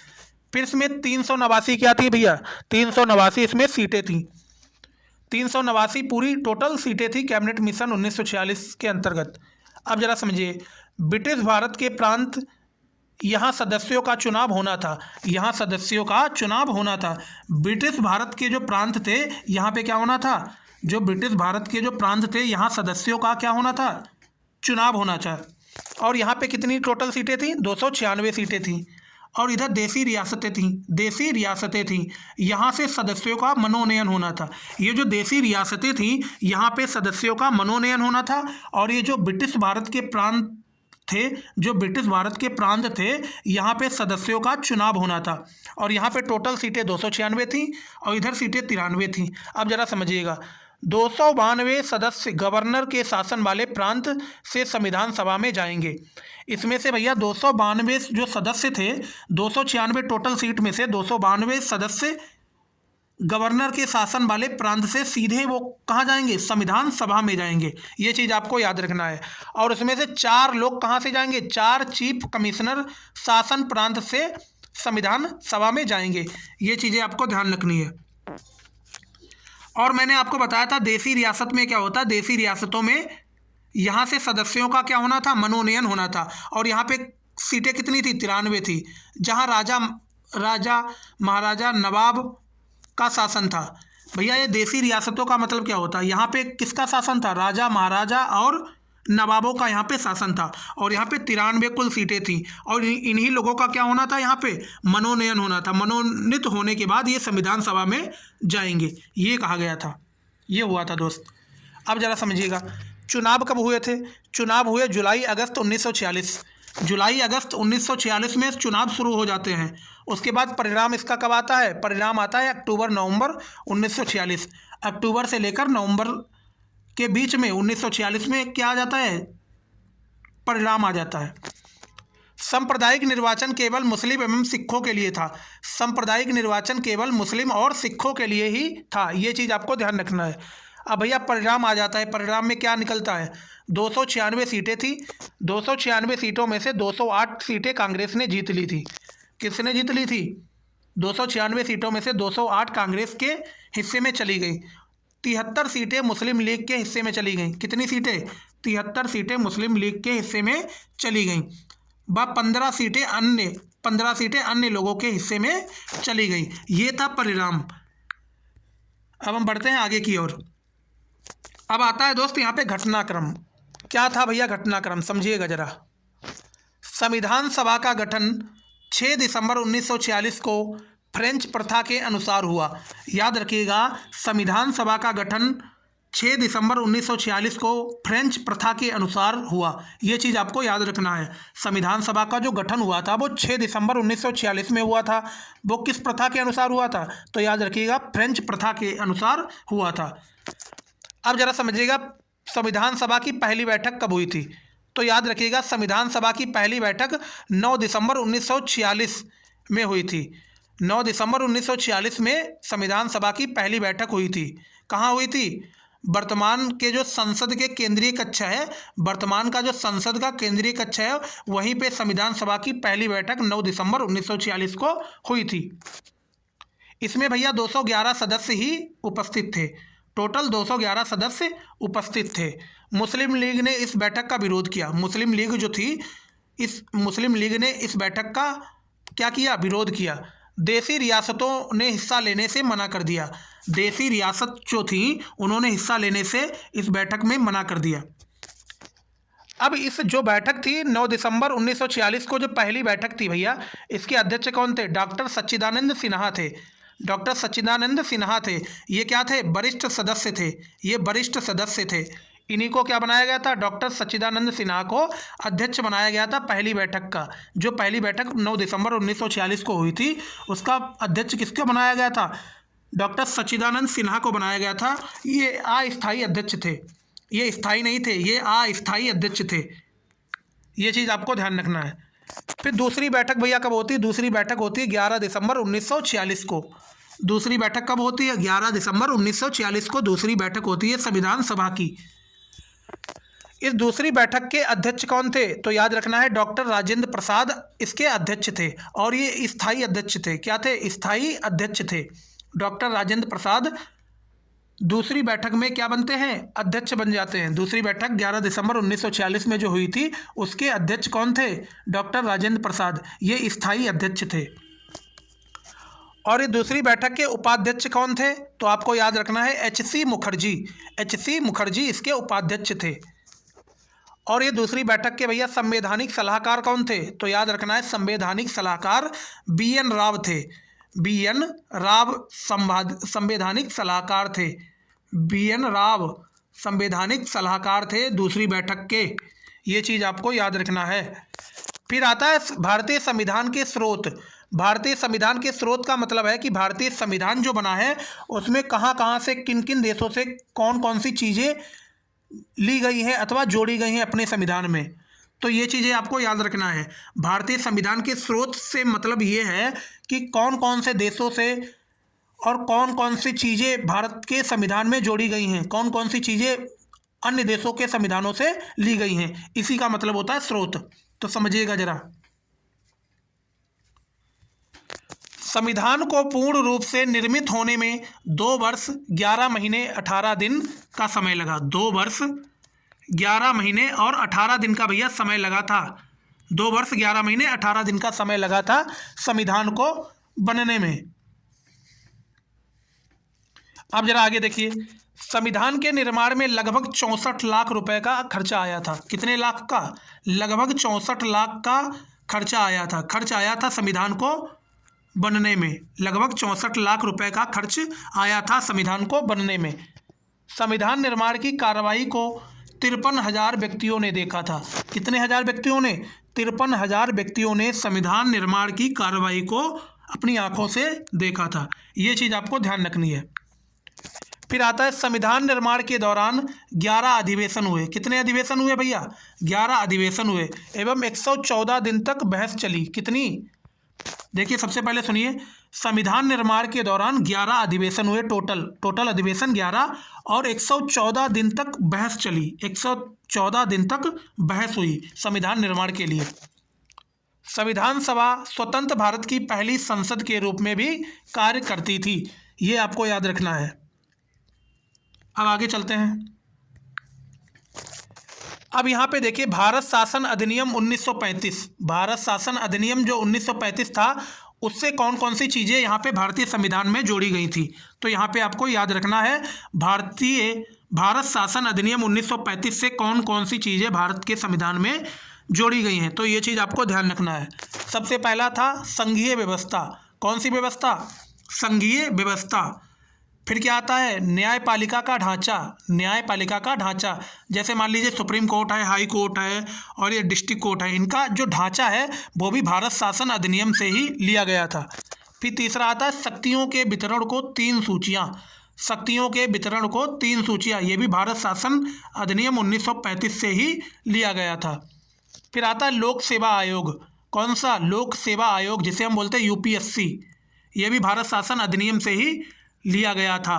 फिर इसमें 389 क्या थी भैया? 389 इसमें सीटें थीं। 389 पूरी टोटल सीटें थी कैबिनेट मिशन 1946 के अंतर्गत। अब जरा समझिए, ब्रिटिश भारत के प्रांत यहाँ सदस्यों का चुनाव होना था। यहाँ सदस्यों का चुनाव होना था। ब्रिटिश भारत के जो प्रांत थे यहाँ पे क्या होना था? जो ब्रिटिश भारत के जो प्रांत थे यहाँ सदस्यों का क्या होना था? चुनाव होना था। और यहाँ पे कितनी टोटल सीटें थीं? 296 सीटें थीं। और इधर देसी रियासतें थीं। देसी रियासतें थीं, यहाँ से सदस्यों का मनोनयन होना था। ये जो देसी रियासतें थीं यहाँ पे सदस्यों का मनोनयन होना था। और ये जो ब्रिटिश भारत के प्रांत थे, जो ब्रिटिश भारत के प्रांत थे यहाँ पे सदस्यों का चुनाव होना था। और यहाँ पे टोटल सीटें 296 थीं और इधर सीटें 93 थीं। अब जरा समझिएगा, 292 सदस्य गवर्नर के शासन वाले प्रांत से संविधान सभा में जाएंगे। इसमें से भैया 292 जो सदस्य थे, 296 टोटल सीट में से 292 सदस्य गवर्नर के शासन वाले प्रांत से सीधे वो कहाँ जाएंगे? संविधान सभा में जाएंगे। ये चीज़ आपको याद रखना है। और उसमें से 4 लोग कहाँ से जाएंगे? 4 चीफ कमिश्नर शासन प्रांत से संविधान सभा में जाएंगे। ये चीज़ें आपको ध्यान रखनी है। और मैंने आपको बताया था देसी रियासत में क्या होता है। देसी रियासतों में यहाँ से सदस्यों का क्या होना था? मनोनयन होना था। और यहाँ पे सीटें कितनी थी? 93 थी। जहाँ राजा महाराजा नवाब का शासन था। भैया ये देसी रियासतों का मतलब क्या होता है? यहाँ पे किसका शासन था? राजा महाराजा और नवाबों का यहाँ पे शासन था। और यहाँ पे 93 कुल सीटें थीं। और इन्हीं लोगों का क्या होना था? यहाँ पे मनोनयन होना था। मनोनीत होने के बाद ये संविधान सभा में जाएंगे, ये कहा गया था। ये हुआ था दोस्त। अब ज़रा समझिएगा, चुनाव कब हुए थे? चुनाव हुए जुलाई अगस्त 1946। जुलाई अगस्त 1946 में चुनाव शुरू हो जाते हैं। उसके बाद परिणाम इसका कब आता है? परिणाम आता है अक्टूबर नवंबर 1946। अक्टूबर से लेकर नवंबर के बीच में 1946 में क्या आ जाता है? परिणाम आ जाता है। सांप्रदायिक निर्वाचन केवल मुस्लिम एवं सिखों के लिए था। सांप्रदायिक निर्वाचन केवल मुस्लिम और सिखों के लिए ही था। ये चीज़ आपको ध्यान रखना है। अब भैया परिणाम आ जाता है। परिणाम में क्या निकलता है? 296 सीटें थी। 296 सीटों में से 208 सीटें कांग्रेस ने जीत ली थी। किसने जीत ली थी? 296 सीटों में से 208 कांग्रेस के हिस्से में चली गई। 73 सीटें मुस्लिम लीग के हिस्से में चली गईं। कितनी सीटें? 73 सीटें मुस्लिम लीग के हिस्से में चली गईं। व 15 सीटें अन्य 15 सीटें अन्य लोगों के हिस्से में चली गई। ये था परिणाम। अब हम बढ़ते हैं आगे की ओर। अब आता है दोस्त यहाँ पे घटनाक्रम। क्या था भैया घटनाक्रम, समझिएगा जरा। संविधान सभा का गठन 6 दिसंबर 1946 को फ्रेंच प्रथा के अनुसार हुआ। याद रखिएगा, संविधान सभा का गठन 6 दिसंबर 1946 को फ्रेंच प्रथा के अनुसार हुआ। ये चीज़ आपको याद रखना है। संविधान सभा का जो गठन हुआ था वो 6 दिसंबर 1946 में हुआ था। वो किस प्रथा के अनुसार हुआ था? तो याद रखिएगा, फ्रेंच प्रथा के अनुसार हुआ था। अब जरा समझिएगा, संविधान सभा की पहली बैठक कब हुई थी? तो याद रखिएगा, संविधान सभा की पहली बैठक 9 दिसंबर 1946 में हुई थी। 9 दिसंबर 1946 में संविधान सभा की पहली बैठक हुई थी। कहाँ हुई थी? वर्तमान के जो संसद के केंद्रीय कक्ष है, वर्तमान का जो संसद का केंद्रीय कक्ष है, वहीं पे संविधान सभा की पहली बैठक 9 दिसंबर 1946 को हुई थी। इसमें भैया 211 सदस्य ही उपस्थित थे। टोटल 211 सदस्य उपस्थित थे। मुस्लिम लीग ने इस बैठक का विरोध किया। मुस्लिम लीग जो थी, इस मुस्लिम लीग ने इस बैठक का क्या किया? विरोध किया। देसी रियासतों ने हिस्सा लेने से मना कर दिया। देसी रियासत जो थी, उन्होंने हिस्सा लेने से इस बैठक में मना कर दिया। अब इस जो बैठक थी 9 दिसंबर 1946 को जो पहली बैठक थी भैया, इसके अध्यक्ष कौन थे? डॉक्टर सच्चिदानंद सिन्हा थे। डॉक्टर सच्चिदानंद सिन्हा थे। ये क्या थे? वरिष्ठ सदस्य थे। ये वरिष्ठ सदस्य थे। इन्हीं को क्या बनाया गया था? डॉक्टर सच्चिदानंद सिन्हा को अध्यक्ष बनाया गया था पहली बैठक का। जो पहली बैठक 9 दिसंबर 1946 को हुई थी, उसका अध्यक्ष किसको बनाया गया था? डॉक्टर सच्चिदानंद सिन्हा को बनाया गया था। ये अस्थायी अध्यक्ष थे, ये स्थायी नहीं थे, ये अस्थायी अध्यक्ष थे। ये चीज़ आपको ध्यान रखना है। फिर दूसरी बैठक भैया कब होती है? दूसरी बैठक होती है 11 दिसंबर 1946 को। दूसरी बैठक कब होती है? 11 दिसंबर 1946 को दूसरी बैठक होती है संविधान सभा की। इस दूसरी बैठक के अध्यक्ष कौन थे? तो याद रखना है, डॉक्टर राजेंद्र प्रसाद इसके अध्यक्ष थे। और ये स्थायी अध्यक्ष थे। क्या थे? स्थायी अध्यक्ष थे। डॉक्टर राजेंद्र प्रसाद दूसरी बैठक में क्या बनते हैं? अध्यक्ष बन जाते हैं। दूसरी बैठक 11 दिसंबर 1946 में जो हुई थी, उसके अध्यक्ष कौन थे? डॉक्टर राजेंद्र प्रसाद। ये स्थायी अध्यक्ष थे। और ये दूसरी बैठक के उपाध्यक्ष कौन थे? तो आपको याद रखना है, एच.सी. मुखर्जी। एच.सी. मुखर्जी इसके उपाध्यक्ष थे। और ये दूसरी बैठक के भैया संवैधानिक सलाहकार कौन थे? तो याद रखना है, संवैधानिक सलाहकार बी.एन. राव थे। बी.एन. राव संवैधानिक सलाहकार थे। बी.एन. राव संवैधानिक सलाहकार थे दूसरी बैठक के। ये चीज़ आपको याद रखना है। फिर आता है भारतीय संविधान के स्रोत। भारतीय संविधान के स्रोत का मतलब है कि भारतीय संविधान जो बना है, उसमें कहाँ कहाँ से, किन किन देशों से कौन कौन सी चीज़ें ली गई हैं अथवा जोड़ी गई हैं अपने संविधान में। तो ये चीज़ें आपको याद रखना है। भारतीय संविधान के स्रोत से मतलब ये है कि कौन कौन से देशों से और कौन कौन सी चीज़ें भारत के संविधान में जोड़ी गई हैं, कौन कौन सी चीज़ें अन्य देशों के संविधानों से ली गई हैं। इसी का मतलब होता है स्रोत। तो समझिएगा जरा। संविधान को पूर्ण रूप से निर्मित होने में 2 वर्ष 11 महीने 18 दिन का समय लगा। 2 वर्ष 11 महीने और 18 दिन का भैया समय लगा था। 2 वर्ष 11 महीने 18 दिन का समय लगा था संविधान को बनने में। अब जरा आगे देखिए, संविधान के निर्माण में लगभग 64 लाख रुपए का खर्चा आया था। कितने लाख का? लगभग 64 लाख का खर्चा आया था। खर्च आया था संविधान को बनने में। लगभग 64 लाख रुपए का खर्च आया था संविधान को बनने में। संविधान निर्माण की कार्रवाई को 53,000 व्यक्तियों ने देखा था। कितने हजार व्यक्तियों ने? 53,000 व्यक्तियों ने संविधान निर्माण की कार्रवाई को अपनी आंखों से देखा था। ये चीज़ आपको ध्यान रखनी है। फिर आता है संविधान निर्माण के दौरान 11 अधिवेशन हुए। कितने अधिवेशन हुए भैया? 11 अधिवेशन हुए एवं 114 दिन तक बहस चली। कितनी? देखिए, सबसे पहले सुनिए, संविधान निर्माण के दौरान 11 अधिवेशन हुए। टोटल अधिवेशन 11 और 114 दिन तक बहस चली। 114 दिन तक बहस हुई संविधान निर्माण के लिए। संविधान सभा स्वतंत्र भारत की पहली संसद के रूप में भी कार्य करती थी। ये आपको याद रखना है। अब आगे चलते हैं। अब यहाँ पे देखिए भारत शासन अधिनियम 1935, भारत शासन अधिनियम जो 1935 था, उससे कौन कौन सी चीज़ें यहाँ पे भारतीय संविधान में जोड़ी गई थी। तो यहाँ पे आपको याद रखना है, भारत शासन अधिनियम 1935 से कौन कौन सी चीज़ें भारत के संविधान में जोड़ी गई हैं, तो ये चीज़ आपको ध्यान रखना है। सबसे पहला था संघीय व्यवस्था। कौन सी व्यवस्था? संघीय व्यवस्था। फिर क्या आता है? न्यायपालिका का ढांचा। न्यायपालिका का ढांचा, जैसे मान लीजिए सुप्रीम कोर्ट है, हाई कोर्ट है और ये डिस्ट्रिक्ट कोर्ट है, इनका जो ढांचा है वो भी भारत शासन अधिनियम से ही लिया गया था। फिर तीसरा आता है शक्तियों के वितरण को 3 सूचियाँ। शक्तियों के वितरण को 3 सूचियाँ, ये भी भारत शासन अधिनियम 1935 से ही लिया गया था। फिर आता है लोक सेवा आयोग। कौन सा? लोक सेवा आयोग, जिसे हम बोलते हैं यूपीएससी, ये भी भारत शासन अधिनियम से ही लिया गया था।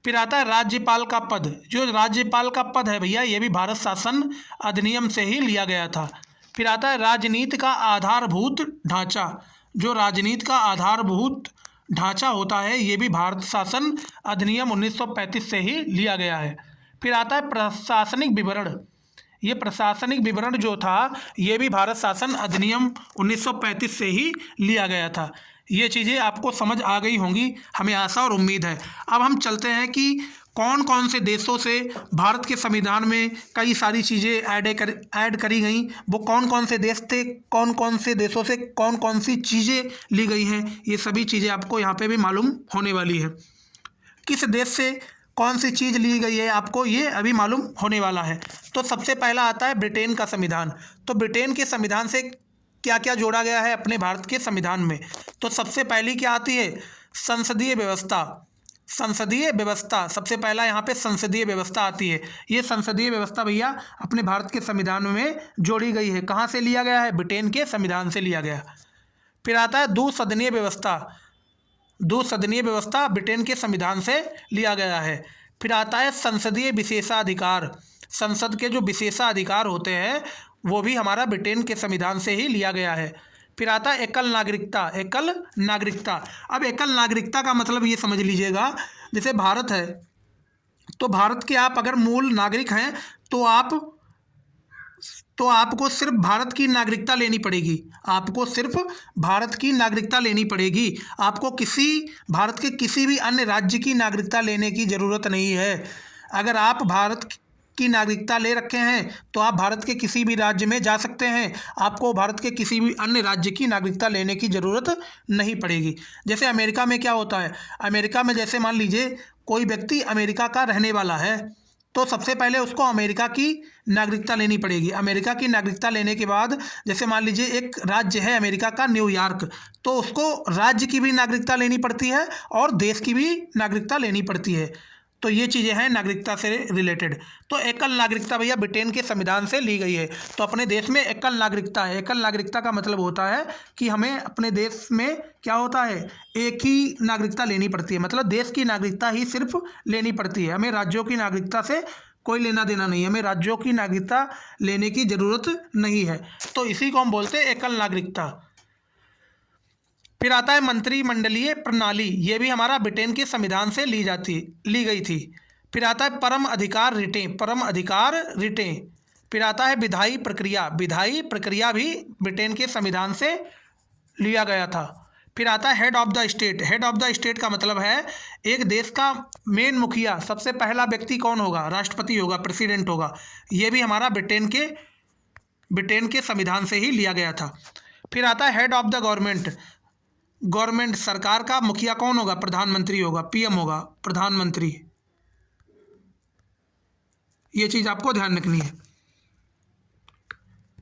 फिर आता है राज्यपाल का पद। जो राज्यपाल का पद है भैया, ये भी भारत शासन अधिनियम से ही लिया गया था। फिर आता है राजनीति का आधारभूत ढांचा। जो राजनीति का आधारभूत ढांचा होता है, ये भी भारत शासन अधिनियम 1935 से ही लिया गया है। फिर आता है प्रशासनिक विवरण। ये प्रशासनिक विवरण जो था, ये भी भारत शासन अधिनियम 1935 से ही लिया गया था। ये चीज़ें आपको समझ आ गई होंगी, हमें आशा और उम्मीद है। अब हम चलते हैं कि कौन कौन से देशों से भारत के संविधान में कई सारी चीज़ें ऐड करी गई, वो कौन कौन से देश थे, कौन कौन से देशों से कौन कौन सी चीज़ें ली गई हैं, ये सभी चीज़ें आपको यहाँ पे भी मालूम होने वाली है। किस देश से कौन सी चीज़ ली गई है, आपको ये अभी मालूम होने वाला है। तो सबसे पहला आता है ब्रिटेन का संविधान। तो ब्रिटेन के संविधान से क्या क्या जोड़ा गया है अपने भारत के संविधान में? तो सबसे पहली क्या आती है? संसदीय व्यवस्था। संसदीय व्यवस्था, सबसे पहला यहाँ पे संसदीय व्यवस्था आती है। ये संसदीय व्यवस्था भैया अपने भारत के संविधान में जोड़ी गई है। कहाँ से लिया गया है? ब्रिटेन के संविधान से लिया गया। फिर आता है द्विसदनीय व्यवस्था। द्विसदनीय व्यवस्था ब्रिटेन के संविधान से लिया गया है। फिर आता है संसदीय विशेषाधिकार। संसद के जो विशेषाधिकार होते हैं, वो भी हमारा ब्रिटेन के संविधान से ही लिया गया है। फिर आता है एकल नागरिकता। एकल नागरिकता, अब एकल नागरिकता का मतलब ये समझ लीजिएगा, जैसे भारत है, तो भारत के आप अगर मूल नागरिक हैं तो आपको सिर्फ भारत की नागरिकता लेनी पड़ेगी। आपको सिर्फ भारत की नागरिकता लेनी पड़ेगी। आपको भारत के किसी भी अन्य राज्य की नागरिकता लेने की ज़रूरत नहीं है। अगर आप भारत की नागरिकता ले रखे हैं तो आप भारत के किसी भी राज्य में जा सकते हैं। आपको भारत के किसी भी अन्य राज्य की नागरिकता लेने की ज़रूरत नहीं पड़ेगी। जैसे अमेरिका में क्या होता है? अमेरिका में जैसे मान लीजिए कोई व्यक्ति अमेरिका का रहने वाला है, तो सबसे पहले उसको अमेरिका की नागरिकता लेनी पड़ेगी। अमेरिका की नागरिकता लेने के बाद, जैसे मान लीजिए एक राज्य है अमेरिका का न्यूयॉर्क, तो उसको राज्य की भी नागरिकता लेनी पड़ती है और देश की भी नागरिकता लेनी पड़ती है। तो ये चीज़ें हैं नागरिकता से रिलेटेड। तो एकल नागरिकता भैया ब्रिटेन के संविधान से ली गई है। तो अपने देश में एकल नागरिकता है। एकल नागरिकता का मतलब होता है कि हमें अपने देश में क्या होता है, एक ही नागरिकता लेनी पड़ती है। मतलब देश की नागरिकता ही सिर्फ लेनी पड़ती है। हमें राज्यों की नागरिकता से कोई लेना देना नहीं है। हमें राज्यों की नागरिकता लेने की ज़रूरत नहीं है। तो इसी को हम बोलते हैं एकल नागरिकता। फिर आता है मंत्रिमंडलीय प्रणाली। ये भी हमारा ब्रिटेन के संविधान से ली गई थी। फिर आता है परम अधिकार रिटें। परम अधिकार रिटें। फिर आता है विधायी प्रक्रिया। विधायी प्रक्रिया भी ब्रिटेन के संविधान से लिया गया था। फिर आता है head of the state. Head of the state का मतलब है एक देश का मेन मुखिया, सबसे पहला व्यक्ति कौन होगा? राष्ट्रपति होगा, प्रेसिडेंट होगा। ये भी हमारा ब्रिटेन के संविधान से ही लिया गया था। फिर आता है head of the government. Government, सरकार का मुखिया कौन होगा? प्रधानमंत्री होगा, पीएम होगा, प्रधानमंत्री। ये चीज़ आपको ध्यान रखनी है।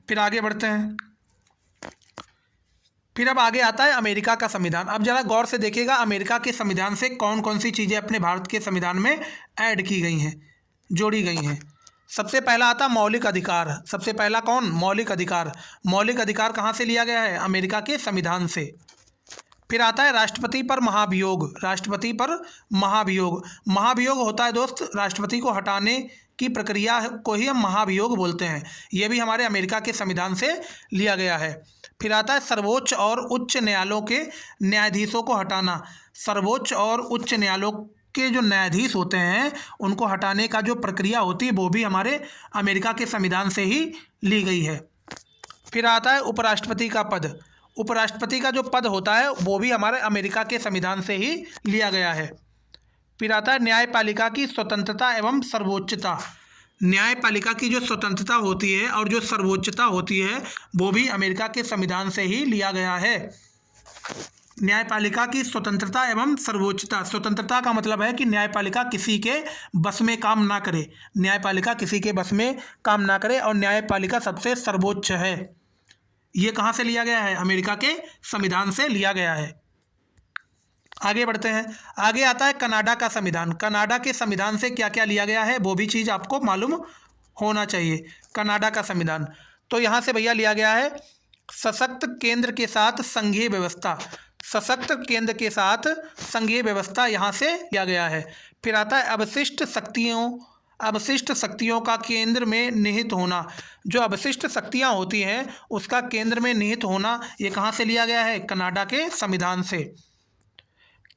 फिर आगे बढ़ते हैं। फिर अब आगे आता है अमेरिका का संविधान। अब जरा गौर से देखिएगा अमेरिका के संविधान से कौन कौन सी चीज़ें अपने भारत के संविधान में ऐड की गई हैं, जोड़ी गई हैं। सबसे पहला आता मौलिक अधिकार। सबसे पहला कौन? मौलिक अधिकार। मौलिक अधिकार कहाँ से लिया गया है? अमेरिका के संविधान से। फिर आता है राष्ट्रपति पर महाभियोग। राष्ट्रपति पर महाभियोग। महाभियोग होता है दोस्त, राष्ट्रपति को हटाने की प्रक्रिया को ही हम महाभियोग बोलते हैं। यह भी हमारे अमेरिका के संविधान से लिया गया है। फिर आता है सर्वोच्च और उच्च न्यायालयों के न्यायाधीशों को हटाना। सर्वोच्च और उच्च न्यायालयों के जो न्यायाधीश होते हैं उनको हटाने का जो प्रक्रिया होती है वो भी हमारे अमेरिका के संविधान से ही ली गई है। फिर आता है उपराष्ट्रपति का पद। उपराष्ट्रपति का जो पद होता है वो भी हमारे अमेरिका के संविधान से ही लिया गया है। फिर आता है न्यायपालिका की स्वतंत्रता एवं सर्वोच्चता। न्यायपालिका की जो स्वतंत्रता होती है और जो सर्वोच्चता होती है वो भी अमेरिका के संविधान से ही लिया गया है। न्यायपालिका की स्वतंत्रता एवं सर्वोच्चता। स्वतंत्रता का मतलब है कि न्यायपालिका किसी के बस में काम ना करे, न्यायपालिका किसी के बस में काम ना करे और न्यायपालिका सबसे सर्वोच्च है। ये कहाँ से लिया गया है? अमेरिका के संविधान से लिया गया है। आगे बढ़ते हैं। आगे आता है कनाडा का संविधान। कनाडा के संविधान से क्या क्या लिया गया है वो भी चीज़ आपको मालूम होना चाहिए। कनाडा का संविधान तो यहाँ से भैया लिया गया है सशक्त केंद्र के साथ संघीय व्यवस्था। सशक्त केंद्र के साथ संघीय व्यवस्था यहाँ से लिया गया है। फिर आता है अवशिष्ट शक्तियों का केंद्र में निहित होना। जो अवशिष्ट शक्तियाँ होती हैं उसका केंद्र में निहित होना ये कहाँ से लिया गया है? कनाडा के संविधान से।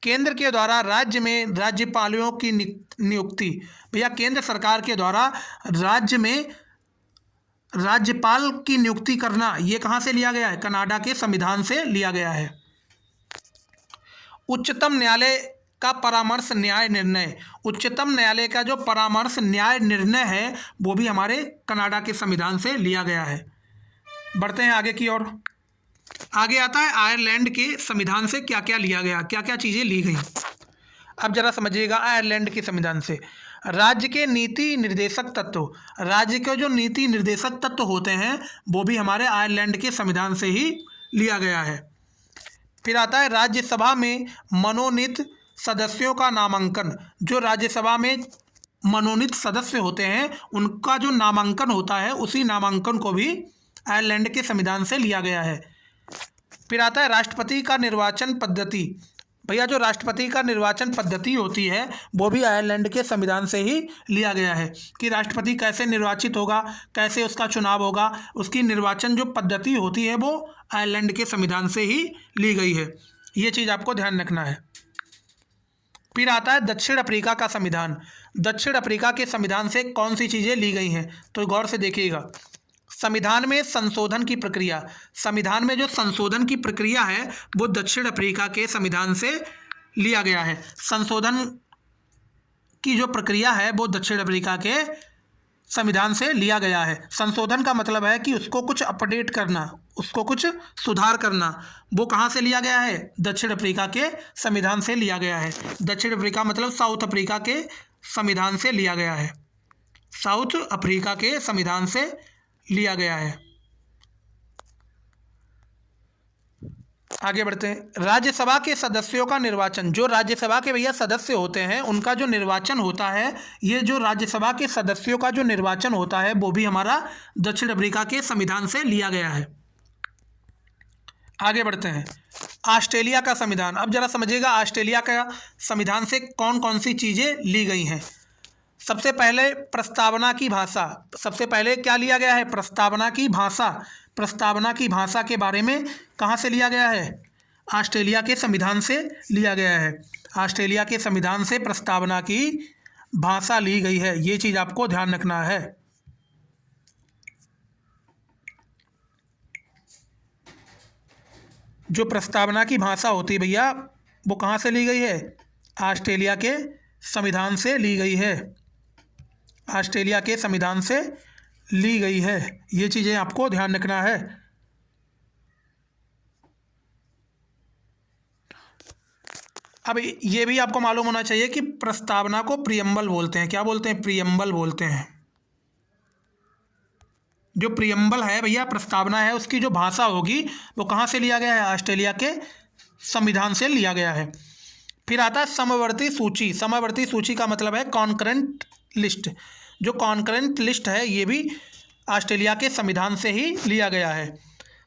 केंद्र के द्वारा राज्य में राज्यपालों की नियुक्ति। भैया केंद्र सरकार के द्वारा राज्य में राज्यपाल की नियुक्ति करना ये कहाँ से लिया गया है? कनाडा के संविधान से लिया गया है। उच्चतम न्यायालय का परामर्श न्याय निर्णय। उच्चतम न्यायालय का जो परामर्श न्याय निर्णय है वो भी हमारे कनाडा के संविधान से लिया गया है। बढ़ते हैं आगे की ओर। आगे आता है आयरलैंड के संविधान से क्या क्या लिया गया, क्या क्या चीज़ें ली गई। अब जरा समझिएगा आयरलैंड के संविधान से। राज्य के नीति निर्देशक तत्व। राज्य के जो नीति निर्देशक तत्व होते हैं वो भी हमारे आयरलैंड के संविधान से ही लिया गया है। फिर आता है राज्यसभा में मनोनीत सदस्यों का नामांकन। जो राज्यसभा में मनोनीत सदस्य होते हैं उनका जो नामांकन होता है उसी नामांकन को भी आयरलैंड के संविधान से लिया गया है। फिर आता है राष्ट्रपति का निर्वाचन पद्धति। भैया जो राष्ट्रपति का निर्वाचन पद्धति होती है वो भी आयरलैंड के संविधान से ही लिया गया है कि राष्ट्रपति कैसे निर्वाचित होगा, कैसे उसका चुनाव होगा, उसकी निर्वाचन जो पद्धति होती है वो आयरलैंड के संविधान से ही ली गई है। ये चीज़ आपको ध्यान रखना है। फिर आता है दक्षिण अफ्रीका का संविधान। दक्षिण अफ्रीका के संविधान से कौन सी चीज़ें ली गई हैं तो गौर से देखिएगा। संविधान में संशोधन की प्रक्रिया। संविधान में जो संशोधन की प्रक्रिया है वो दक्षिण अफ्रीका के संविधान से लिया गया है। संशोधन की जो प्रक्रिया है वो दक्षिण अफ्रीका के संविधान से लिया गया है। संशोधन का मतलब है कि उसको कुछ अपडेट करना, उसको कुछ सुधार करना। वो कहाँ से लिया गया है? दक्षिण अफ्रीका के संविधान से लिया गया है। दक्षिण अफ्रीका मतलब साउथ अफ्रीका के संविधान से लिया गया है। साउथ अफ्रीका के संविधान से लिया गया है। आगे बढ़ते हैं। राज्यसभा के सदस्यों का निर्वाचन। जो राज्यसभा के भैया सदस्य होते हैं उनका जो निर्वाचन होता है, ये जो राज्यसभा के सदस्यों का जो निर्वाचन होता है वो भी हमारा दक्षिण अफ्रीका के संविधान से लिया गया है। आगे बढ़ते हैं। ऑस्ट्रेलिया का संविधान। अब जरा समझिएगा ऑस्ट्रेलिया का संविधान से कौन कौन सी चीज़ें ली गई हैं। सबसे पहले प्रस्तावना की भाषा। सबसे पहले क्या लिया गया है? प्रस्तावना की भाषा। प्रस्तावना की भाषा के बारे में कहाँ से लिया गया है? ऑस्ट्रेलिया के संविधान से लिया गया है। ऑस्ट्रेलिया के संविधान से प्रस्तावना की भाषा ली गई है। ये चीज़ आपको ध्यान रखना है। जो प्रस्तावना की भाषा होती है भैया वो कहाँ से ली गई है? ऑस्ट्रेलिया के संविधान से ली गई है। ऑस्ट्रेलिया के संविधान से ली गई है। ये चीज़ें आपको ध्यान रखना है। अब ये भी आपको मालूम होना चाहिए कि प्रस्तावना को प्रियम्बल बोलते हैं। क्या बोलते हैं? प्रियम्बल बोलते हैं। जो प्रियम्बल है भैया, प्रस्तावना है, उसकी जो भाषा होगी वो कहाँ से लिया गया है? ऑस्ट्रेलिया के संविधान से लिया गया है। फिर आता है समवर्ती सूची। समवर्ती सूची का मतलब है कॉन्करेंट लिस्ट। जो कॉन्करेंट लिस्ट है ये भी ऑस्ट्रेलिया के संविधान से ही लिया गया है।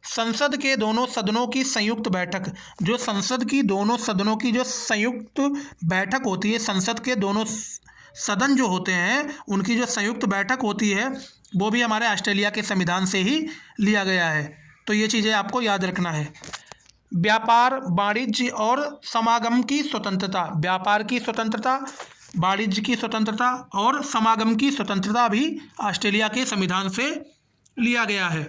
संसद के दोनों सदनों की संयुक्त बैठक। जो संसद की दोनों सदनों की जो संयुक्त बैठक होती है, संसद के दोनों सदन जो होते हैं उनकी जो संयुक्त बैठक होती है वो भी हमारे ऑस्ट्रेलिया के संविधान से ही लिया गया है। तो ये चीज़ें आपको याद रखना है। व्यापार, वाणिज्य और समागम की स्वतंत्रता। व्यापार की स्वतंत्रता, वाणिज्य की स्वतंत्रता और समागम की स्वतंत्रता भी ऑस्ट्रेलिया के संविधान से लिया गया है।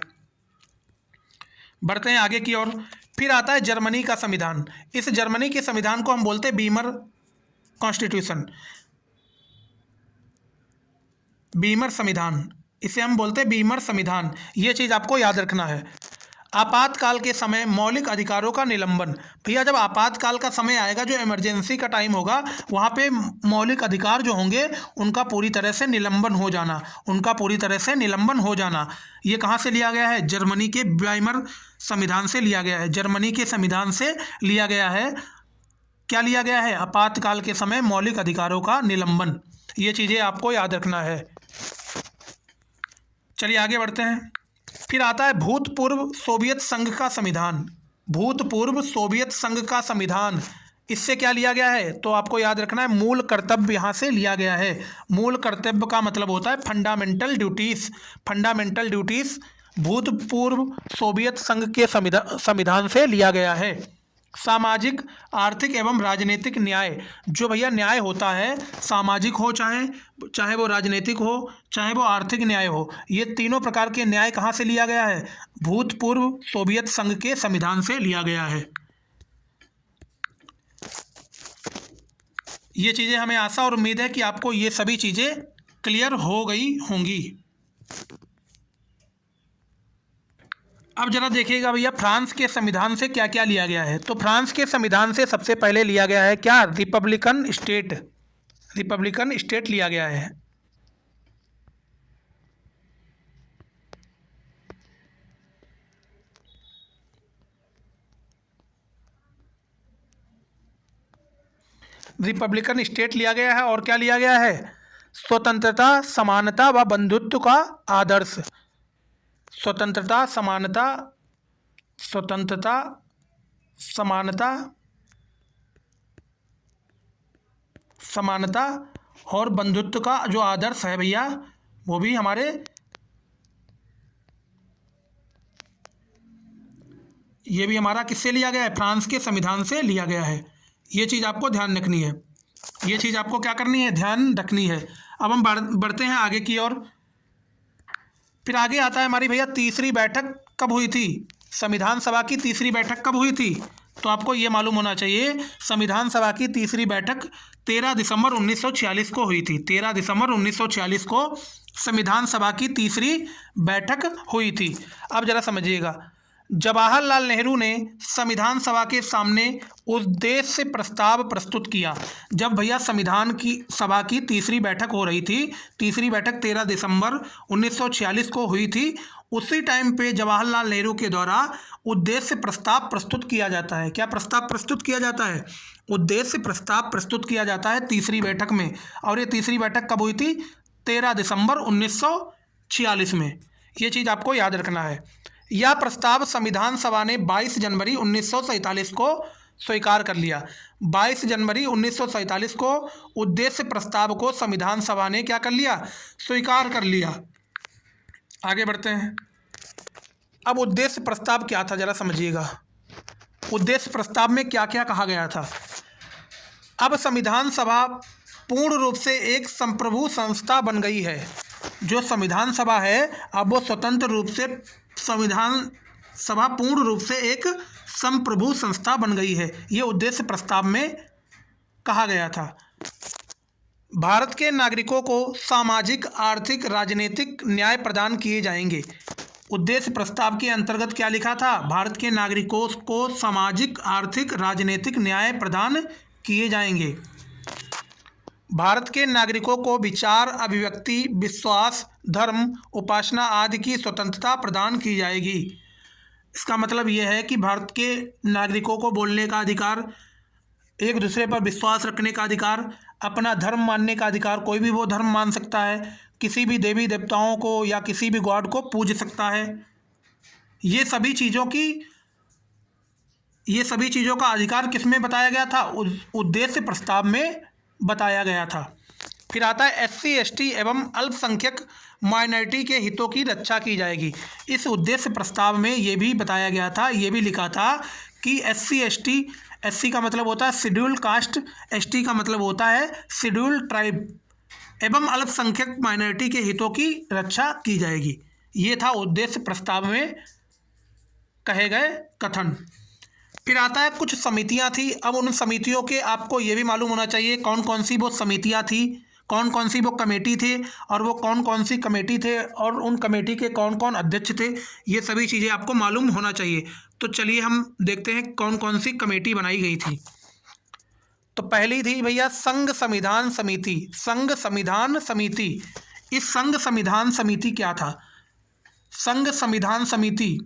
बढ़ते हैं आगे की ओर। फिर आता है जर्मनी का संविधान। इस जर्मनी के संविधान को हम बोलते हैं बीमर कॉन्स्टिट्यूशन, बीमर संविधान। इसे हम बोलते हैं बीमर संविधान। ये चीज़ आपको याद रखना है। आपातकाल के समय मौलिक अधिकारों का निलंबन। भैया जब आपातकाल का समय आएगा, जो इमरजेंसी का टाइम होगा, वहाँ पे मौलिक अधिकार जो होंगे उनका पूरी तरह से निलंबन हो जाना, उनका पूरी तरह से निलंबन हो जाना। ये कहाँ से लिया गया है? जर्मनी के वाइमर संविधान से लिया गया है। जर्मनी के संविधान से लिया गया है। क्या लिया गया है? आपातकाल के समय मौलिक अधिकारों का निलंबन। ये चीज़ें आपको याद रखना है। चलिए आगे बढ़ते हैं। फिर आता है भूतपूर्व सोवियत संघ का संविधान। भूतपूर्व सोवियत संघ का संविधान, इससे क्या लिया गया है? तो आपको याद रखना है, मूल कर्तव्य यहाँ से लिया गया है। मूल कर्तव्य का मतलब होता है फंडामेंटल ड्यूटीज। फंडामेंटल ड्यूटीज भूतपूर्व सोवियत संघ के संविधान से लिया गया है। सामाजिक, आर्थिक एवं राजनीतिक न्याय। जो भैया न्याय होता है, सामाजिक हो चाहे वो राजनीतिक हो, चाहे वो आर्थिक न्याय हो, ये तीनों प्रकार के न्याय कहाँ से लिया गया है? भूतपूर्व सोवियत संघ के संविधान से लिया गया है। ये चीज़ें हमें आशा और उम्मीद है कि आपको ये सभी चीज़ें क्लियर हो गई होंगी। अब जरा देखिएगा भैया, फ्रांस के संविधान से क्या क्या लिया गया है। तो फ्रांस के संविधान से सबसे पहले लिया गया है क्या? Republican state. रिपब्लिकन स्टेट लिया गया है। रिपब्लिकन स्टेट लिया गया है। और क्या लिया गया है? स्वतंत्रता, समानता व बंधुत्व का आदर्श। स्वतंत्रता, समानता, स्वतंत्रता, समानता, समानता और बंधुत्व का जो आदर्श है भैया, वो भी हमारे ये भी हमारा किससे लिया गया है? फ्रांस के संविधान से लिया गया है। ये चीज़ आपको ध्यान रखनी है। ये चीज़ आपको क्या करनी है? ध्यान रखनी है। अब हम बढ़ते हैं आगे की ओर। फिर आगे आता है हमारी भैया तीसरी बैठक कब हुई थी? संविधान सभा की तीसरी बैठक कब हुई थी? तो आपको ये मालूम होना चाहिए, संविधान सभा की तीसरी बैठक 13 दिसंबर 1946 को हुई थी। 13 दिसंबर 1946 को संविधान सभा की तीसरी बैठक हुई थी। अब जरा समझिएगा, जवाहरलाल नेहरू ने संविधान सभा के सामने उद्देश्य प्रस्ताव प्रस्तुत किया। जब भैया संविधान की सभा की तीसरी बैठक हो रही थी, तीसरी बैठक 13 दिसंबर 1946 को हुई थी, उसी टाइम पे जवाहरलाल नेहरू के द्वारा उद्देश्य प्रस्ताव प्रस्तुत किया जाता है। क्या प्रस्ताव प्रस्तुत किया जाता है? उद्देश्य प्रस्ताव प्रस्तुत किया जाता है तीसरी बैठक में। और ये तीसरी बैठक कब हुई थी? 13 दिसंबर 1946 में। ये चीज़ आपको याद रखना है। यह प्रस्ताव संविधान सभा ने 22 जनवरी 1947 को स्वीकार कर लिया। 22 जनवरी 1947 को उद्देश्य प्रस्ताव को संविधान सभा ने क्या कर लिया? स्वीकार कर लिया। आगे बढ़ते हैं। अब उद्देश्य प्रस्ताव क्या था, जरा समझिएगा। उद्देश्य प्रस्ताव में क्या क्या कहा गया था? अब संविधान सभा पूर्ण रूप से एक संप्रभु संस्था बन गई है। जो संविधान सभा है, अब वो स्वतंत्र रूप से संविधान सभा पूर्ण रूप से एक संप्रभु संस्था बन गई है। ये उद्देश्य प्रस्ताव में कहा गया था। भारत के नागरिकों को सामाजिक, आर्थिक, राजनीतिक न्याय प्रदान किए जाएंगे। उद्देश्य प्रस्ताव के अंतर्गत क्या लिखा था? भारत के नागरिकों को सामाजिक, आर्थिक, राजनीतिक न्याय प्रदान किए जाएंगे। भारत के नागरिकों को विचार, अभिव्यक्ति, विश्वास, धर्म, उपासना आदि की स्वतंत्रता प्रदान की जाएगी। इसका मतलब यह है कि भारत के नागरिकों को बोलने का अधिकार, एक दूसरे पर विश्वास रखने का अधिकार, अपना धर्म मानने का अधिकार, कोई भी वो धर्म मान सकता है, किसी भी देवी देवताओं को या किसी भी गॉड को पूज सकता है। ये सभी चीज़ों का अधिकार किसमें बताया गया था? उद्देश्य प्रस्ताव में बताया गया था। फिर आता है SC, ST एवं अल्पसंख्यक माइनॉरिटी के हितों की रक्षा की जाएगी। इस उद्देश्य प्रस्ताव में ये भी बताया गया था, ये भी लिखा था कि SC ST, SC का मतलब होता है शेड्यूल्ड कास्ट, ST का मतलब होता है शेड्यूल्ड ट्राइब एवं अल्पसंख्यक माइनॉरिटी के हितों की रक्षा की जाएगी। ये था उद्देश्य प्रस्ताव में कहे गए कथन। फिर आता है कुछ समितियां थी। अब उन समितियों के आपको ये भी मालूम होना चाहिए कौन कौन सी वो समितियां थी, कौन कौन सी वो कमेटी थे, और वो कौन कौन सी कमेटी थे और उन कमेटी के कौन कौन अध्यक्ष थे। ये सभी चीज़ें आपको मालूम होना चाहिए। तो चलिए हम देखते हैं कौन कौन सी कमेटी बनाई गई थी। तो पहली थी भैया संघ संविधान समिति। संघ संविधान समिति, इस संघ संविधान समिति क्या था? संघ संविधान समिति,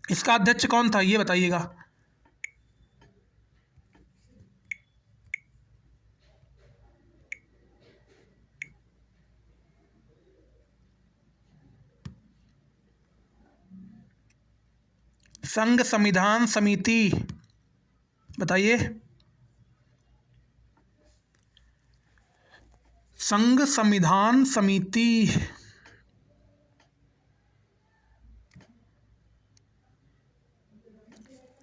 इसका अध्यक्ष कौन था ये बताइएगा। संघ संविधान समिति बताइए। संघ संविधान समिति,